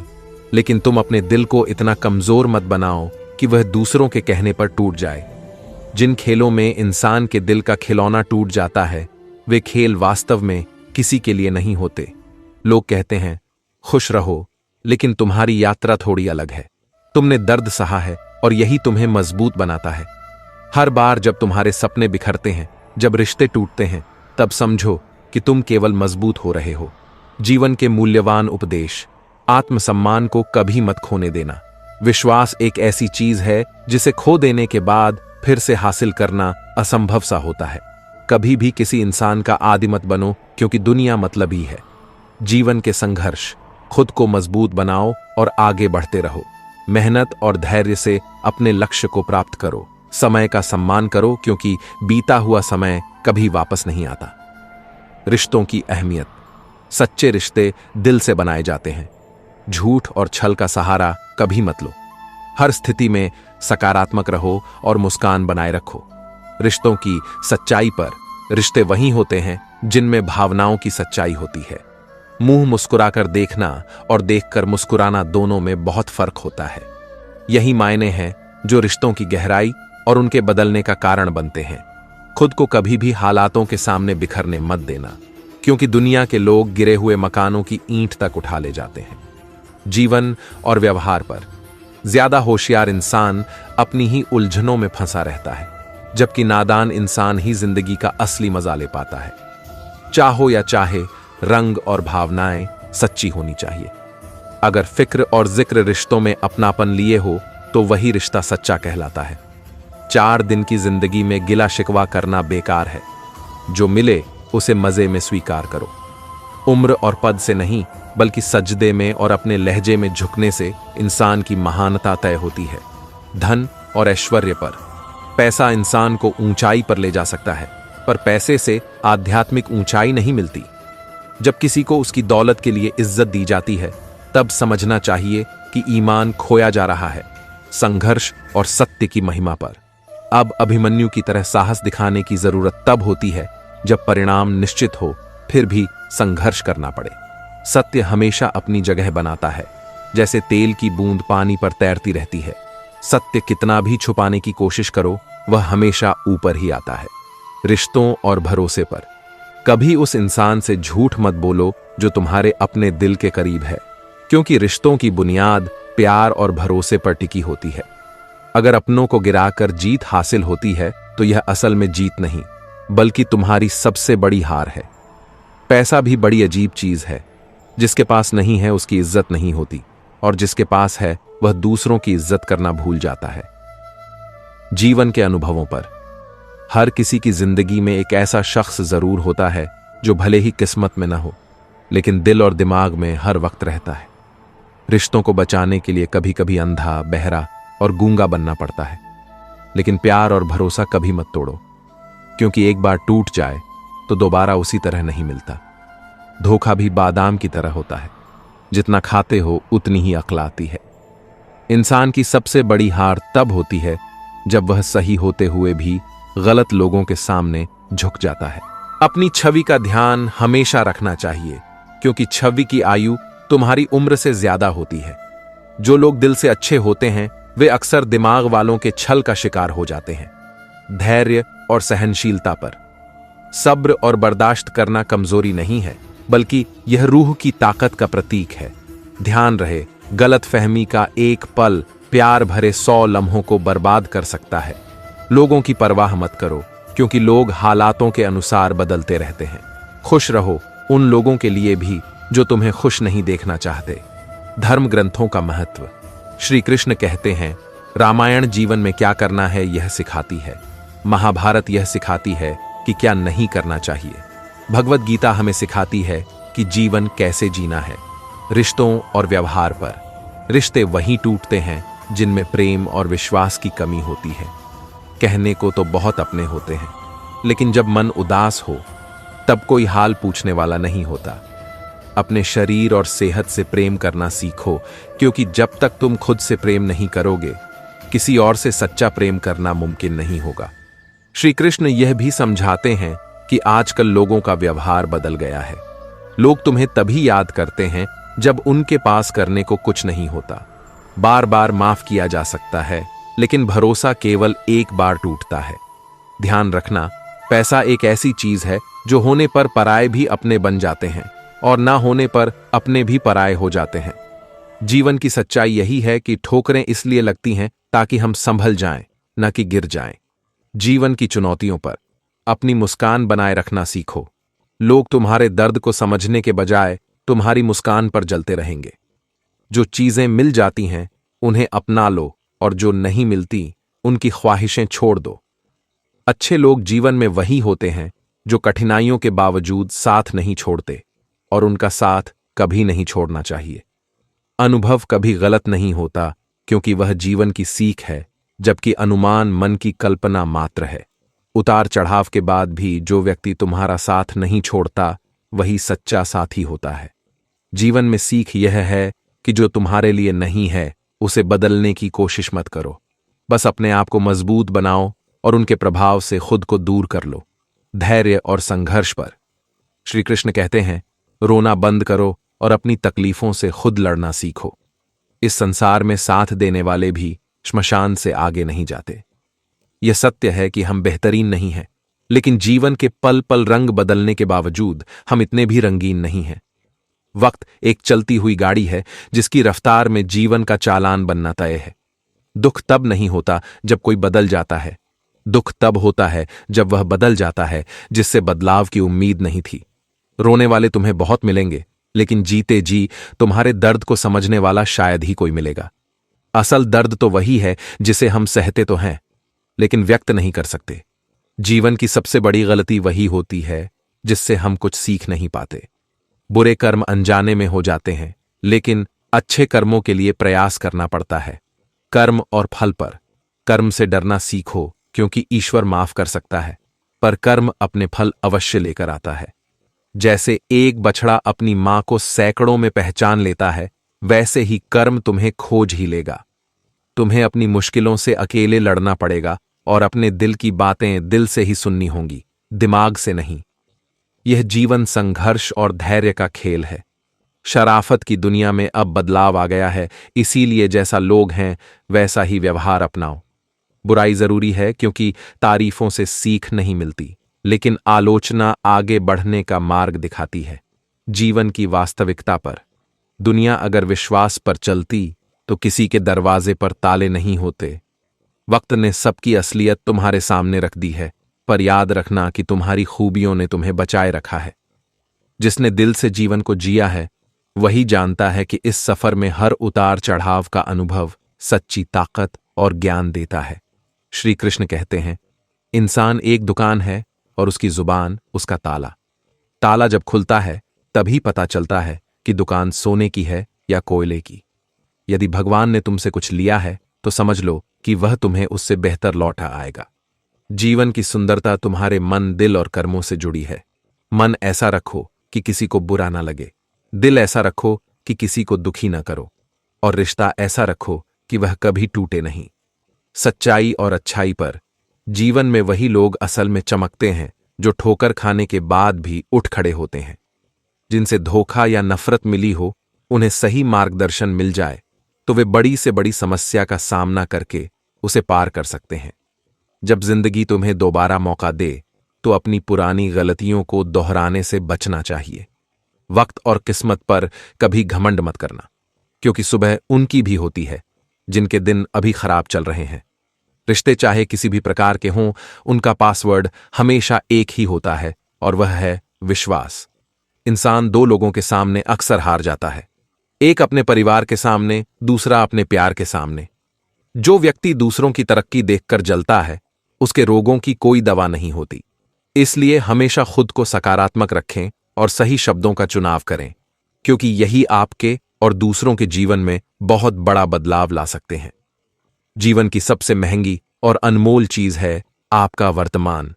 लेकिन तुम अपने दिल को इतना कमजोर मत बनाओ कि वह दूसरों के कहने पर टूट जाए। जिन खेलों में इंसान के दिल का खिलौना टूट जाता है, वे खेल वास्तव में किसी के लिए नहीं होते। लोग कहते हैं, खुश रहो, लेकिन तुम्हारी यात्रा थोड़ी अलग है। तुमने दर्द सहा है और यही तुम्हें मजबूत बनाता है। हर बार जब तुम्हारे सपने बिखरते हैं, जब रिश्ते टूटते हैं, तब समझो कि तुम केवल मजबूत हो रहे हो। जीवन के मूल्यवान उपदेश। आत्मसम्मान को कभी मत खोने देना। विश्वास एक ऐसी चीज है जिसे खो देने के बाद फिर से हासिल करना असंभव सा होता है। कभी भी किसी इंसान का आदी मत बनो, क्योंकि दुनिया मतलबी है। जीवन के संघर्ष। खुद को मजबूत बनाओ और आगे बढ़ते रहो। मेहनत और धैर्य से अपने लक्ष्य को प्राप्त करो। समय का सम्मान करो, क्योंकि बीता हुआ समय कभी वापस नहीं आता। रिश्तों की अहमियत। सच्चे रिश्ते दिल से बनाए जाते हैं। झूठ और छल का सहारा कभी मत लो। हर स्थिति में सकारात्मक रहो और मुस्कान बनाए रखो। रिश्तों की सच्चाई पर। रिश्ते वही होते हैं जिनमें भावनाओं की सच्चाई होती है। मुंह मुस्कुराकर देखना और देखकर मुस्कुराना दोनों में बहुत फर्क होता है। यही मायने हैं जो रिश्तों की गहराई और उनके बदलने का कारण बनते हैं। खुद को कभी भी हालातों के सामने बिखरने मत देना, क्योंकि दुनिया के लोग गिरे हुए मकानों की ईंट तक उठा ले जाते हैं। जीवन और व्यवहार पर। ज्यादा होशियार इंसान अपनी ही उलझनों में फंसा रहता है, जबकि नादान इंसान ही जिंदगी का असली मजा ले पाता है। चाहो या चाहे, रंग और भावनाएं सच्ची होनी चाहिए। अगर फिक्र और जिक्र रिश्तों में अपनापन लिए हो तो वही रिश्ता सच्चा कहलाता है। 4 दिन की जिंदगी में गिला शिकवा करना बेकार है। जो मिले उसे मजे में स्वीकार करो। उम्र और पद से नहीं, बल्कि सजदे में और अपने लहजे में झुकने से इंसान की महानता तय होती है। धन और ऐश्वर्य पर। पैसा इंसान को ऊंचाई पर ले जा सकता है, पर पैसे से आध्यात्मिक ऊंचाई नहीं मिलती। जब किसी को उसकी दौलत के लिए इज्जत दी जाती है, तब समझना चाहिए कि ईमान खोया जा रहा है। संघर्ष और सत्य की महिमा पर। अब अभिमन्यु की तरह साहस दिखाने की जरूरत तब होती है जब परिणाम निश्चित हो, फिर भी संघर्ष करना पड़े। सत्य हमेशा अपनी जगह बनाता है, जैसे तेल की बूंद पानी पर तैरती रहती है। सत्य कितना भी छुपाने की कोशिश करो, वह हमेशा ऊपर ही आता है। रिश्तों और भरोसे पर। कभी उस इंसान से झूठ मत बोलो जो तुम्हारे अपने दिल के करीब है, क्योंकि रिश्तों की बुनियाद प्यार और भरोसे पर टिकी होती है। अगर अपनों को गिराकर जीत हासिल होती है तो यह असल में जीत नहीं, बल्कि तुम्हारी सबसे बड़ी हार है। पैसा भी बड़ी अजीब चीज है। जिसके पास नहीं है उसकी इज्जत नहीं होती, और जिसके पास है वह दूसरों की इज्जत करना भूल जाता है। जीवन के अनुभवों पर। हर किसी की जिंदगी में एक ऐसा शख्स जरूर होता है जो भले ही किस्मत में न हो, लेकिन दिल और दिमाग में हर वक्त रहता है। रिश्तों को बचाने के लिए कभी कभी अंधा, बहरा और गूंगा बनना पड़ता है, लेकिन प्यार और भरोसा कभी मत तोड़ो, क्योंकि एक बार टूट जाए तो दोबारा उसी तरह नहीं मिलता। धोखा भी बादाम की तरह होता है, जितना खाते हो उतनी ही अक्ल आती है। इंसान की सबसे बड़ी हार तब होती है जब वह सही होते हुए भी गलत लोगों के सामने झुक जाता है। अपनी छवि का ध्यान हमेशा रखना चाहिए, क्योंकि छवि की आयु तुम्हारी उम्र से ज्यादा होती है। जो लोग दिल से अच्छे होते हैं वे अक्सर दिमाग वालों के छल का शिकार हो जाते हैं। धैर्य और सहनशीलता पर। सब्र और बर्दाश्त करना कमजोरी नहीं है, बल्कि यह रूह की ताकत का प्रतीक है। ध्यान रहे, गलतफहमी का एक पल प्यार भरे 100 लम्हों को बर्बाद कर सकता है। लोगों की परवाह मत करो, क्योंकि लोग हालातों के अनुसार बदलते रहते हैं। खुश रहो उन लोगों के लिए भी जो तुम्हें खुश नहीं देखना चाहते। धर्म ग्रंथों का महत्व। श्री कृष्ण कहते हैं, रामायण जीवन में क्या करना है यह सिखाती है। महाभारत यह सिखाती है कि क्या नहीं करना चाहिए। भगवत गीता हमें सिखाती है कि जीवन कैसे जीना है। रिश्तों और व्यवहार पर। रिश्ते वहीं टूटते हैं जिनमें प्रेम और विश्वास की कमी होती है। कहने को तो बहुत अपने होते हैं, लेकिन जब मन उदास हो तब कोई हाल पूछने वाला नहीं होता। अपने शरीर और सेहत से प्रेम करना सीखो, क्योंकि जब तक तुम खुद से प्रेम नहीं करोगे, किसी और से सच्चा प्रेम करना मुमकिन नहीं होगा। श्री कृष्ण यह भी समझाते हैं कि आजकल लोगों का व्यवहार बदल गया है। लोग तुम्हें तभी याद करते हैं जब उनके पास करने को कुछ नहीं होता। बार बार माफ किया जा सकता है, लेकिन भरोसा केवल एक बार टूटता है। ध्यान रखना, पैसा एक ऐसी चीज है जो होने पर पराये भी अपने बन जाते हैं और ना होने पर अपने भी पराये हो जाते हैं। जीवन की सच्चाई यही है कि ठोकरें इसलिए लगती हैं ताकि हम संभल जाएं, न कि गिर जाएं। जीवन की चुनौतियों पर अपनी मुस्कान बनाए रखना सीखो। लोग तुम्हारे दर्द को समझने के बजाय तुम्हारी मुस्कान पर जलते रहेंगे। जो चीजें मिल जाती हैं उन्हें अपना लो, और जो नहीं मिलती उनकी ख्वाहिशें छोड़ दो। अच्छे लोग जीवन में वही होते हैं जो कठिनाइयों के बावजूद साथ नहीं छोड़ते, और उनका साथ कभी नहीं छोड़ना चाहिए। अनुभव कभी गलत नहीं होता, क्योंकि वह जीवन की सीख है, जबकि अनुमान मन की कल्पना मात्र है। उतार चढ़ाव के बाद भी जो व्यक्ति तुम्हारा साथ नहीं छोड़ता, वही सच्चा साथी होता है। जीवन में सीख यह है कि जो तुम्हारे लिए नहीं है उसे बदलने की कोशिश मत करो। बस अपने आप को मजबूत बनाओ और उनके प्रभाव से खुद को दूर कर लो। धैर्य और संघर्ष पर। श्री कृष्ण कहते हैं, रोना बंद करो और अपनी तकलीफों से खुद लड़ना सीखो। इस संसार में साथ देने वाले भी श्मशान से आगे नहीं जाते। यह सत्य है कि हम बेहतरीन नहीं हैं, लेकिन जीवन के पल पल रंग बदलने के बावजूद हम इतने भी रंगीन नहीं हैं। वक्त एक चलती हुई गाड़ी है जिसकी रफ्तार में जीवन का चालान बनना तय है। दुख तब नहीं होता जब कोई बदल जाता है। दुख तब होता है जब वह बदल जाता है जिससे बदलाव की उम्मीद नहीं थी। रोने वाले तुम्हें बहुत मिलेंगे, लेकिन जीते जी तुम्हारे दर्द को समझने वाला शायद ही कोई मिलेगा। असल दर्द तो वही है जिसे हम सहते तो हैं, लेकिन व्यक्त नहीं कर सकते। जीवन की सबसे बड़ी गलती वही होती है जिससे हम कुछ सीख नहीं पाते। बुरे कर्म अनजाने में हो जाते हैं, लेकिन अच्छे कर्मों के लिए प्रयास करना पड़ता है। कर्म और फल पर। कर्म से डरना सीखो, क्योंकि ईश्वर माफ कर सकता है, पर कर्म अपने फल अवश्य लेकर आता है। जैसे एक बछड़ा अपनी मां को सैकड़ों में पहचान लेता है, वैसे ही कर्म तुम्हें खोज ही लेगा। तुम्हें अपनी मुश्किलों से अकेले लड़ना पड़ेगा और अपने दिल की बातें दिल से ही सुननी होंगी, दिमाग से नहीं। यह जीवन संघर्ष और धैर्य का खेल है। शराफत की दुनिया में अब बदलाव आ गया है, इसीलिए जैसा लोग हैं वैसा ही व्यवहार अपनाओ। बुराई जरूरी है, क्योंकि तारीफों से सीख नहीं मिलती, लेकिन आलोचना आगे बढ़ने का मार्ग दिखाती है। जीवन की वास्तविकता पर। दुनिया अगर विश्वास पर चलती तो किसी के दरवाजे पर ताले नहीं होते। वक्त ने सबकी असलियत तुम्हारे सामने रख दी है, पर याद रखना कि तुम्हारी खूबियों ने तुम्हें बचाए रखा है। जिसने दिल से जीवन को जिया है वही जानता है कि इस सफर में हर उतार चढ़ाव का अनुभव सच्ची ताकत और ज्ञान देता है। श्री कृष्ण कहते हैं, इंसान एक दुकान है और उसकी जुबान उसका ताला। ताला जब खुलता है तभी पता चलता है कि दुकान सोने की है या कोयले की। यदि भगवान ने तुमसे कुछ लिया है तो समझ लो कि वह तुम्हें उससे बेहतर लौटा आएगा। जीवन की सुंदरता तुम्हारे मन, दिल और कर्मों से जुड़ी है। मन ऐसा रखो कि किसी को बुरा ना लगे, दिल ऐसा रखो कि किसी को दुखी ना करो, और रिश्ता ऐसा रखो कि वह कभी टूटे नहीं। सच्चाई और अच्छाई पर। जीवन में वही लोग असल में चमकते हैं जो ठोकर खाने के बाद भी उठ खड़े होते हैं। जिनसे धोखा या नफरत मिली हो, उन्हें सही मार्गदर्शन मिल जाए तो वे बड़ी से बड़ी समस्या का सामना करके उसे पार कर सकते हैं। जब जिंदगी तुम्हें दोबारा मौका दे तो अपनी पुरानी गलतियों को दोहराने से बचना चाहिए। वक्त और किस्मत पर कभी घमंड मत करना, क्योंकि सुबह उनकी भी होती है जिनके दिन अभी खराब चल रहे हैं। रिश्ते चाहे किसी भी प्रकार के हों, उनका पासवर्ड हमेशा एक ही होता है और वह है विश्वास। इंसान दो लोगों के सामने अक्सर हार जाता है, एक अपने परिवार के सामने, दूसरा अपने प्यार के सामने। जो व्यक्ति दूसरों की तरक्की देखकर जलता है, उसके रोगों की कोई दवा नहीं होती। इसलिए हमेशा खुद को सकारात्मक रखें और सही शब्दों का चुनाव करें, क्योंकि यही आपके और दूसरों के जीवन में बहुत बड़ा बदलाव ला सकते हैं। जीवन की सबसे महंगी और अनमोल चीज है आपका वर्तमान,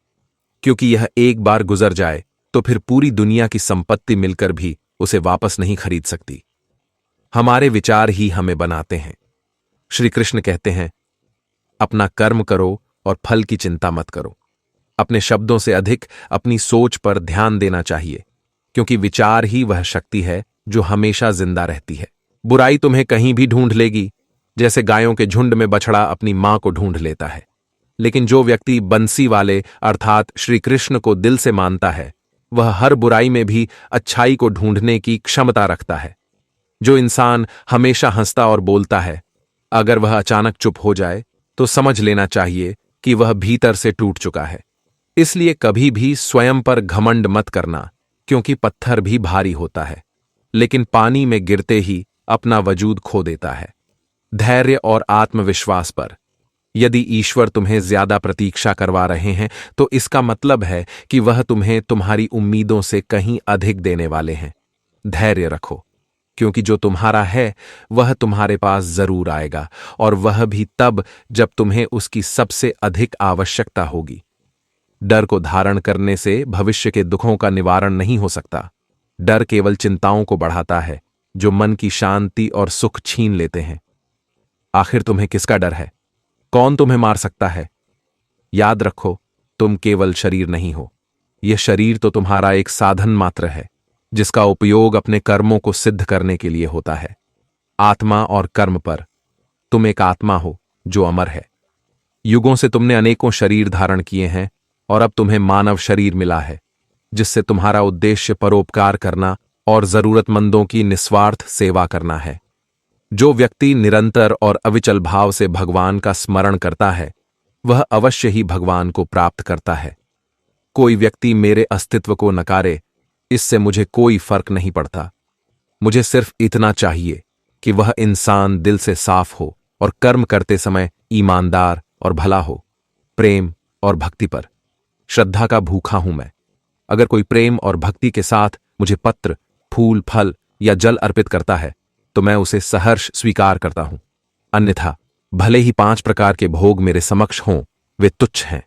क्योंकि यह एक बार गुजर जाए तो फिर पूरी दुनिया की संपत्ति मिलकर भी उसे वापस नहीं खरीद सकती। हमारे विचार ही हमें बनाते हैं। श्री कृष्ण कहते हैं, अपना कर्म करो और फल की चिंता मत करो। अपने शब्दों से अधिक अपनी सोच पर ध्यान देना चाहिए, क्योंकि विचार ही वह शक्ति है जो हमेशा जिंदा रहती है। बुराई तुम्हें कहीं भी ढूंढ लेगी, जैसे गायों के झुंड में बछड़ा अपनी मां को ढूंढ लेता है। लेकिन जो व्यक्ति बंसी वाले अर्थात श्री कृष्ण को दिल से मानता है, वह हर बुराई में भी अच्छाई को ढूंढने की क्षमता रखता है। जो इंसान हमेशा हंसता और बोलता है, अगर वह अचानक चुप हो जाए तो समझ लेना चाहिए कि वह भीतर से टूट चुका है। इसलिए कभी भी स्वयं पर घमंड मत करना, क्योंकि पत्थर भी भारी होता है, लेकिन पानी में गिरते ही अपना वजूद खो देता है। धैर्य और आत्मविश्वास पर। यदि ईश्वर तुम्हें ज्यादा प्रतीक्षा करवा रहे हैं, तो इसका मतलब है कि वह तुम्हें तुम्हारी उम्मीदों से कहीं अधिक देने वाले हैं। धैर्य रखो, क्योंकि जो तुम्हारा है वह तुम्हारे पास जरूर आएगा, और वह भी तब जब तुम्हें उसकी सबसे अधिक आवश्यकता होगी। डर को धारण करने से भविष्य के दुखों का निवारण नहीं हो सकता। डर केवल चिंताओं को बढ़ाता है, जो मन की शांति और सुख छीन लेते हैं। आखिर तुम्हें किसका डर है? कौन तुम्हें मार सकता है? याद रखो, तुम केवल शरीर नहीं हो। यह शरीर तो तुम्हारा एक साधन मात्र है, जिसका उपयोग अपने कर्मों को सिद्ध करने के लिए होता है। आत्मा और कर्म पर। तुम एक आत्मा हो जो अमर है। युगों से तुमने अनेकों शरीर धारण किए हैं, और अब तुम्हें मानव शरीर मिला है, जिससे तुम्हारा उद्देश्य परोपकार करना और जरूरतमंदों की निस्वार्थ सेवा करना है। जो व्यक्ति निरंतर और अविचल भाव से भगवान का स्मरण करता है, वह अवश्य ही भगवान को प्राप्त करता है। कोई व्यक्ति मेरे अस्तित्व को नकारे, इससे मुझे कोई फर्क नहीं पड़ता। मुझे सिर्फ इतना चाहिए कि वह इंसान दिल से साफ हो और कर्म करते समय ईमानदार और भला हो। प्रेम और भक्ति पर। श्रद्धा का भूखा हूं मैं। अगर कोई प्रेम और भक्ति के साथ मुझे पत्र, फूल, फल या जल अर्पित करता है, तो मैं उसे सहर्ष स्वीकार करता हूं। अन्यथा भले ही 5 प्रकार के भोग मेरे समक्ष हों, वे तुच्छ हैं।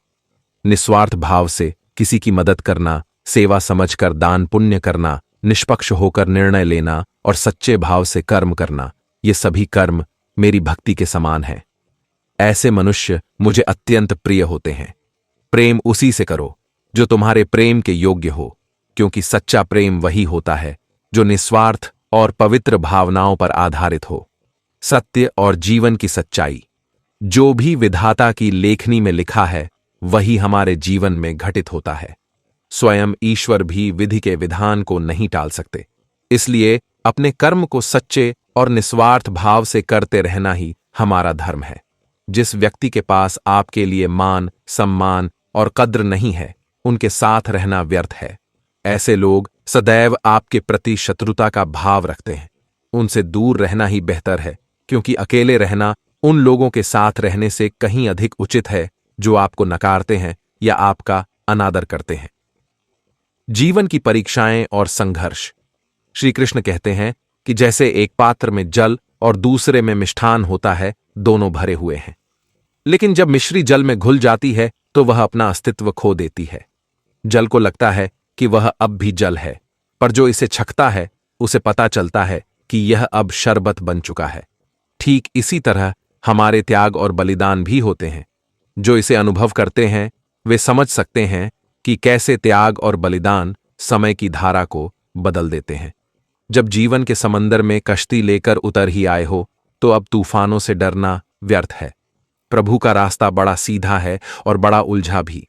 निस्वार्थ भाव से किसी की मदद करना, सेवा समझकर दान पुण्य करना, निष्पक्ष होकर निर्णय लेना और सच्चे भाव से कर्म करना, ये सभी कर्म मेरी भक्ति के समान हैं। ऐसे मनुष्य मुझे अत्यंत प्रिय होते हैं। प्रेम उसी से करो जो तुम्हारे प्रेम के योग्य हो, क्योंकि सच्चा प्रेम वही होता है जो निस्वार्थ और पवित्र भावनाओं पर आधारित हो। सत्य और जीवन की सच्चाई। जो भी विधाता की लेखनी में लिखा है, वही हमारे जीवन में घटित होता है। स्वयं ईश्वर भी विधि के विधान को नहीं टाल सकते। इसलिए अपने कर्म को सच्चे और निस्वार्थ भाव से करते रहना ही हमारा धर्म है। जिस व्यक्ति के पास आपके लिए मान, सम्मान और कद्र नहीं है, उनके साथ रहना व्यर्थ है। ऐसे लोग सदैव आपके प्रति शत्रुता का भाव रखते हैं। उनसे दूर रहना ही बेहतर है, क्योंकि अकेले रहना उन लोगों के साथ रहने से कहीं अधिक उचित है जो आपको नकारते हैं या आपका अनादर करते हैं। जीवन की परीक्षाएं और संघर्ष। श्री कृष्ण कहते हैं कि जैसे एक पात्र में जल और दूसरे में मिष्ठान होता है, दोनों भरे हुए हैं। लेकिन जब मिश्री जल में घुल जाती है तो वह अपना अस्तित्व खो देती है। जल को लगता है कि वह अब भी जल है, पर जो इसे छकता है उसे पता चलता है कि यह अब शरबत बन चुका है। ठीक इसी तरह हमारे त्याग और बलिदान भी होते हैं। जो इसे अनुभव करते हैं वे समझ सकते हैं कि कैसे त्याग और बलिदान समय की धारा को बदल देते हैं। जब जीवन के समंदर में कश्ती लेकर उतर ही आए हो, तो अब तूफानों से डरना व्यर्थ है। प्रभु का रास्ता बड़ा सीधा है और बड़ा उलझा भी।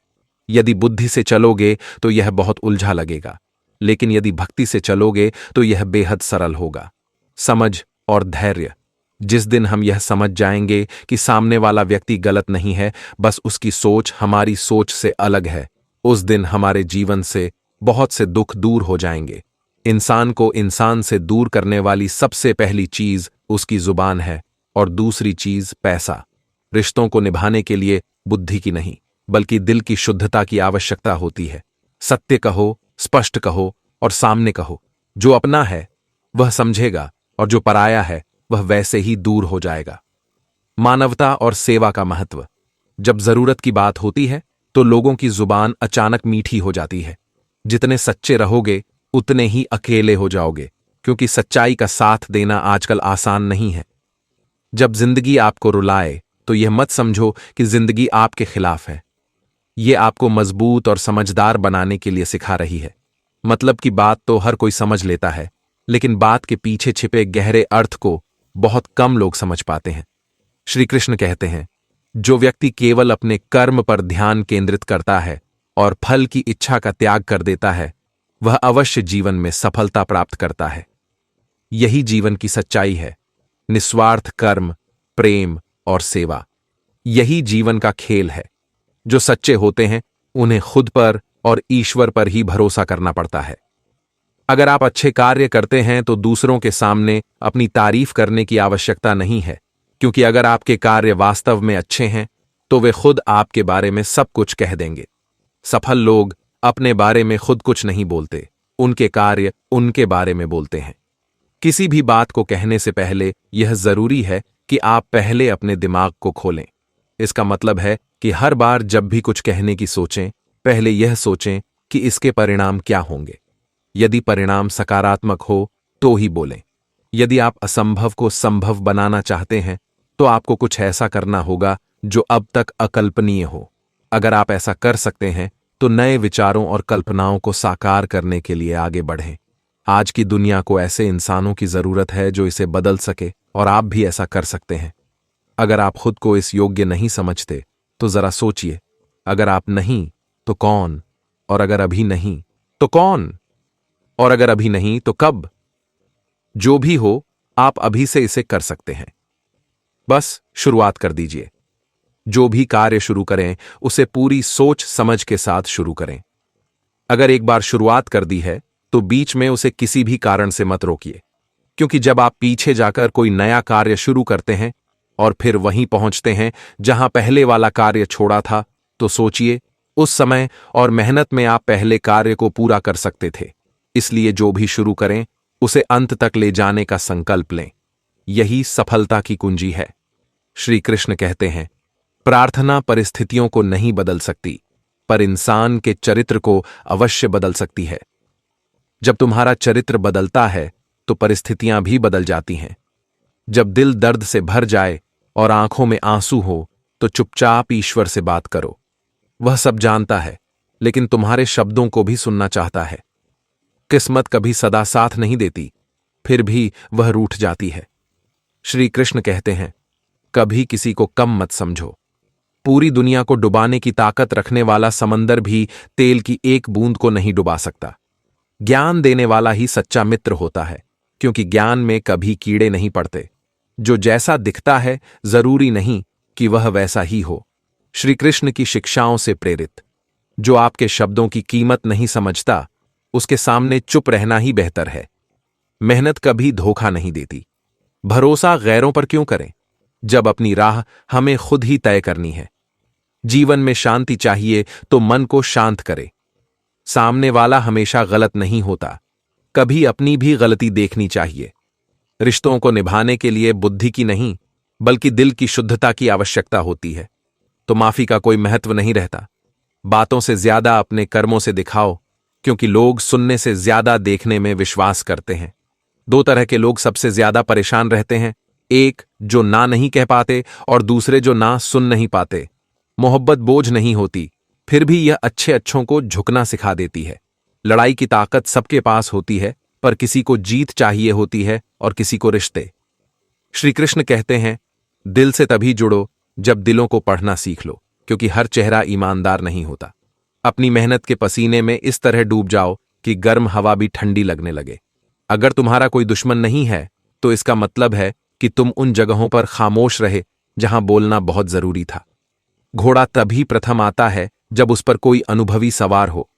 यदि बुद्धि से चलोगे तो यह बहुत उलझा लगेगा, लेकिन यदि भक्ति से चलोगे तो यह बेहद सरल होगा। समझ और धैर्य। जिस दिन हम यह समझ जाएंगे कि सामने वाला व्यक्ति गलत नहीं है, बस उसकी सोच हमारी सोच से अलग है, उस दिन हमारे जीवन से बहुत से दुख दूर हो जाएंगे। इंसान को इंसान से दूर करने वाली सबसे पहली चीज उसकी जुबान है और दूसरी चीज पैसा। रिश्तों को निभाने के लिए बुद्धि की नहीं, बल्कि दिल की शुद्धता की आवश्यकता होती है। सत्य कहो, स्पष्ट कहो और सामने कहो। जो अपना है वह समझेगा और जो पराया है वह वैसे ही दूर हो जाएगा। मानवता और सेवा का महत्व। जब जरूरत की बात होती है तो लोगों की जुबान अचानक मीठी हो जाती है। जितने सच्चे रहोगे उतने ही अकेले हो जाओगे, क्योंकि सच्चाई का साथ देना आजकल आसान नहीं है। जब जिंदगी आपको रुलाए तो यह मत समझो कि जिंदगी आपके खिलाफ है। यह आपको मजबूत और समझदार बनाने के लिए सिखा रही है। मतलब की बात तो हर कोई समझ लेता है, लेकिन बात के पीछे छिपे गहरे अर्थ को बहुत कम लोग समझ पाते हैं। श्री कृष्ण कहते हैं, जो व्यक्ति केवल अपने कर्म पर ध्यान केंद्रित करता है और फल की इच्छा का त्याग कर देता है, वह अवश्य जीवन में सफलता प्राप्त करता है। यही जीवन की सच्चाई है। निस्वार्थ कर्म, प्रेम और सेवा, यही जीवन का खेल है। जो सच्चे होते हैं उन्हें खुद पर और ईश्वर पर ही भरोसा करना पड़ता है। अगर आप अच्छे कार्य करते हैं तो दूसरों के सामने अपनी तारीफ करने की आवश्यकता नहीं है, क्योंकि अगर आपके कार्य वास्तव में अच्छे हैं तो वे खुद आपके बारे में सब कुछ कह देंगे। सफल लोग अपने बारे में खुद कुछ नहीं बोलते, उनके कार्य उनके बारे में बोलते हैं। किसी भी बात को कहने से पहले यह जरूरी है कि आप पहले अपने दिमाग को खोलें। इसका मतलब है कि हर बार जब भी कुछ कहने की सोचें, पहले यह सोचें कि इसके परिणाम क्या होंगे। यदि परिणाम सकारात्मक हो तो ही बोलें। यदि आप असंभव को संभव बनाना चाहते हैं तो आपको कुछ ऐसा करना होगा जो अब तक अकल्पनीय हो। अगर आप ऐसा कर सकते हैं तो नए विचारों और कल्पनाओं को साकार करने के लिए आगे बढ़ें। आज की दुनिया को ऐसे इंसानों की जरूरत है जो इसे बदल सके, और आप भी ऐसा कर सकते हैं। अगर आप खुद को इस योग्य नहीं समझते तो जरा सोचिए, अगर आप नहीं तो कौन, और अगर अभी नहीं तो कौन, और अगर अभी नहीं तो कब। जो भी हो, आप अभी से इसे कर सकते हैं। बस शुरुआत कर दीजिए। जो भी कार्य शुरू करें उसे पूरी सोच समझ के साथ शुरू करें। अगर एक बार शुरुआत कर दी है तो बीच में उसे किसी भी कारण से मत रोकिए, क्योंकि जब आप पीछे जाकर कोई नया कार्य शुरू करते हैं और फिर वहीं पहुंचते हैं जहां पहले वाला कार्य छोड़ा था, तो सोचिए उस समय और मेहनत में आप पहले कार्य को पूरा कर सकते थे। इसलिए जो भी शुरू करें उसे अंत तक ले जाने का संकल्प लें। यही सफलता की कुंजी है। श्री कृष्ण कहते हैं, प्रार्थना परिस्थितियों को नहीं बदल सकती, पर इंसान के चरित्र को अवश्य बदल सकती है। जब तुम्हारा चरित्र बदलता है तो परिस्थितियां भी बदल जाती हैं। जब दिल दर्द से भर जाए और आंखों में आंसू हो तो चुपचाप ईश्वर से बात करो। वह सब जानता है, लेकिन तुम्हारे शब्दों को भी सुनना चाहता है। किस्मत कभी सदा साथ नहीं देती, फिर भी वह रूठ जाती है। श्री कृष्ण कहते हैं, कभी किसी को कम मत समझो। पूरी दुनिया को डुबाने की ताकत रखने वाला समंदर भी तेल की एक बूंद को नहीं डुबा सकता। ज्ञान देने वाला ही सच्चा मित्र होता है, क्योंकि ज्ञान में कभी कीड़े नहीं पड़ते। जो जैसा दिखता है जरूरी नहीं कि वह वैसा ही हो। श्री कृष्ण की शिक्षाओं से प्रेरित। जो आपके शब्दों की कीमत नहीं समझता, उसके सामने चुप रहना ही बेहतर है। मेहनत कभी धोखा नहीं देती। भरोसा गैरों पर क्यों करें, जब अपनी राह हमें खुद ही तय करनी है। जीवन में शांति चाहिए तो मन को शांत करे। सामने वाला हमेशा गलत नहीं होता, कभी अपनी भी गलती देखनी चाहिए। रिश्तों को निभाने के लिए बुद्धि की नहीं, बल्कि दिल की शुद्धता की आवश्यकता होती है। तो माफी का कोई महत्व नहीं रहता। बातों से ज्यादा अपने कर्मों से दिखाओ, क्योंकि लोग सुनने से ज्यादा देखने में विश्वास करते हैं। दो तरह के लोग सबसे ज्यादा परेशान रहते हैं, एक जो ना नहीं कह पाते और दूसरे जो ना सुन नहीं पाते। मोहब्बत बोझ नहीं होती, फिर भी यह अच्छे अच्छों को झुकना सिखा देती है। लड़ाई की ताकत सबके पास होती है, पर किसी को जीत चाहिए होती है और किसी को रिश्ते। श्री कृष्ण कहते हैं, दिल से तभी जुड़ो जब दिलों को पढ़ना सीख लो, क्योंकि हर चेहरा ईमानदार नहीं होता। अपनी मेहनत के पसीने में इस तरह डूब जाओ कि गर्म हवा भी ठंडी लगने लगे। अगर तुम्हारा कोई दुश्मन नहीं है तो इसका मतलब है कि तुम उन जगहों पर खामोश रहे जहां बोलना बहुत जरूरी था। घोड़ा तभी प्रथम आता है जब उस पर कोई अनुभवी सवार हो।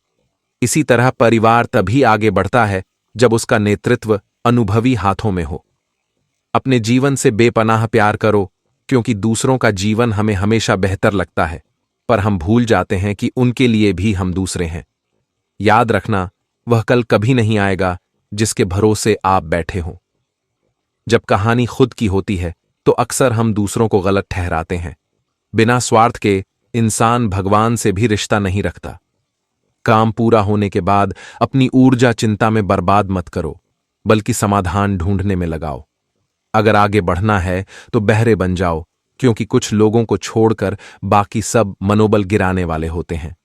इसी तरह परिवार तभी आगे बढ़ता है जब उसका नेतृत्व अनुभवी हाथों में हो। अपने जीवन से बेपनाह प्यार करो, क्योंकि दूसरों का जीवन हमें हमेशा बेहतर लगता है, पर हम भूल जाते हैं कि उनके लिए भी हम दूसरे हैं। याद रखना, वह कल कभी नहीं आएगा जिसके भरोसे आप बैठे हों। जब कहानी खुद की होती है तो अक्सर हम दूसरों को गलत ठहराते हैं। बिना स्वार्थ के इंसान भगवान से भी रिश्ता नहीं रखता। काम पूरा होने के बाद अपनी ऊर्जा चिंता में बर्बाद मत करो, बल्कि समाधान ढूंढने में लगाओ। अगर आगे बढ़ना है तो बहरे बन जाओ, क्योंकि कुछ लोगों को छोड़कर बाकी सब मनोबल गिराने वाले होते हैं।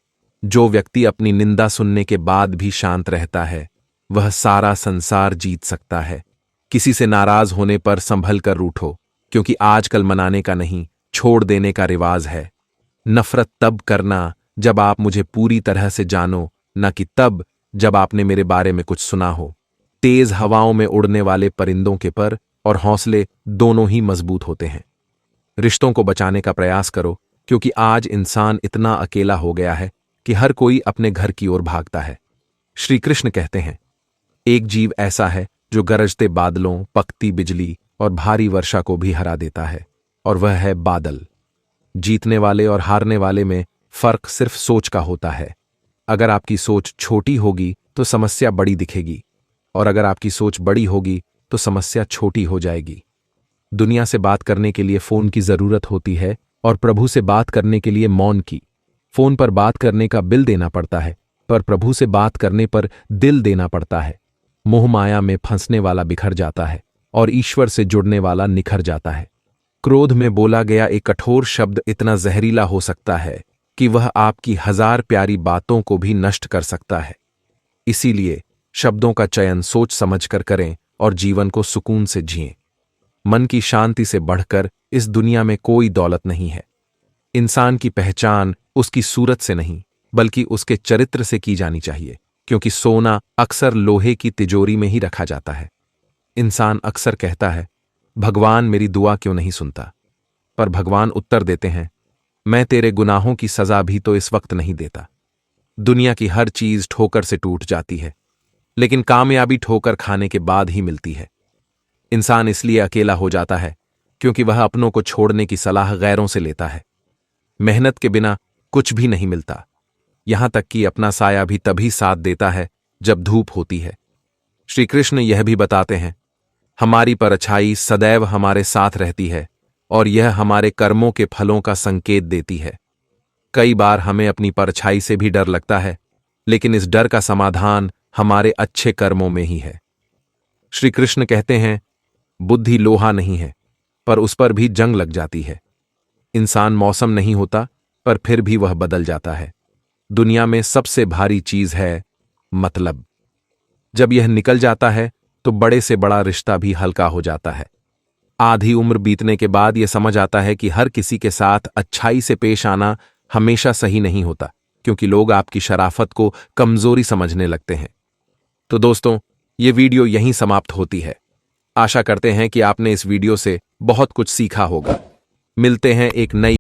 जो व्यक्ति अपनी निंदा सुनने के बाद भी शांत रहता है, वह सारा संसार जीत सकता है। किसी से नाराज होने पर संभल कर रूठो, क्योंकि आजकल मनाने का नहीं, छोड़ देने का रिवाज है। नफरत तब करना जब आप मुझे पूरी तरह से जानो, न कि तब जब आपने मेरे बारे में कुछ सुना हो। तेज हवाओं में उड़ने वाले परिंदों के पर और हौसले दोनों ही मजबूत होते हैं। रिश्तों को बचाने का प्रयास करो, क्योंकि आज इंसान इतना अकेला हो गया है कि हर कोई अपने घर की ओर भागता है। श्री कृष्ण कहते हैं, एक जीव ऐसा है जो गरजते बादलों, पकती बिजली और भारी वर्षा को भी हरा देता है, और वह है बादल। जीतने वाले और हारने वाले में फर्क सिर्फ सोच का होता है। अगर आपकी सोच छोटी होगी तो समस्या बड़ी दिखेगी, और अगर आपकी सोच बड़ी होगी तो समस्या छोटी हो जाएगी। दुनिया से बात करने के लिए फोन की जरूरत होती है, और प्रभु से बात करने के लिए मौन की। फोन पर बात करने का बिल देना पड़ता है, पर प्रभु से बात करने पर दिल देना पड़ता है। मोह माया में फंसने वाला बिखर जाता है, और ईश्वर से जुड़ने वाला निखर जाता है। क्रोध में बोला गया एक कठोर शब्द इतना जहरीला हो सकता है कि वह आपकी 1000 प्यारी बातों को भी नष्ट कर सकता है। इसीलिए शब्दों का चयन सोच समझकर करें और जीवन को सुकून से जिएं। मन की शांति से बढ़कर इस दुनिया में कोई दौलत नहीं है। इंसान की पहचान उसकी सूरत से नहीं, बल्कि उसके चरित्र से की जानी चाहिए, क्योंकि सोना अक्सर लोहे की तिजोरी में ही रखा जाता है। इंसान अक्सर कहता है, भगवान मेरी दुआ क्यों नहीं सुनता? पर भगवान उत्तर देते हैं, मैं तेरे गुनाहों की सजा भी तो इस वक्त नहीं देता। दुनिया की हर चीज ठोकर से टूट जाती है, लेकिन कामयाबी ठोकर खाने के बाद ही मिलती है। इंसान इसलिए अकेला हो जाता है क्योंकि वह अपनों को छोड़ने की सलाह गैरों से लेता है। मेहनत के बिना कुछ भी नहीं मिलता, यहां तक कि अपना साया भी तभी साथ देता है जब धूप होती है। श्री कृष्ण यह भी बताते हैं, हमारी परछाई सदैव हमारे साथ रहती है, और यह हमारे कर्मों के फलों का संकेत देती है। कई बार हमें अपनी परछाई से भी डर लगता है, लेकिन इस डर का समाधान हमारे अच्छे कर्मों में ही है। श्री कृष्ण कहते हैं, बुद्धि लोहा नहीं है, पर उस पर भी जंग लग जाती है। इंसान मौसम नहीं होता, पर फिर भी वह बदल जाता है। दुनिया में सबसे भारी चीज है मतलब। जब यह निकल जाता है तो बड़े से बड़ा रिश्ता भी हल्का हो जाता है। आधी उम्र बीतने के बाद यह समझ आता है कि हर किसी के साथ अच्छाई से पेश आना हमेशा सही नहीं होता, क्योंकि लोग आपकी शराफत को कमजोरी समझने लगते हैं। तो दोस्तों, ये वीडियो यहीं समाप्त होती है। आशा करते हैं कि आपने इस वीडियो से बहुत कुछ सीखा होगा। मिलते हैं एक नई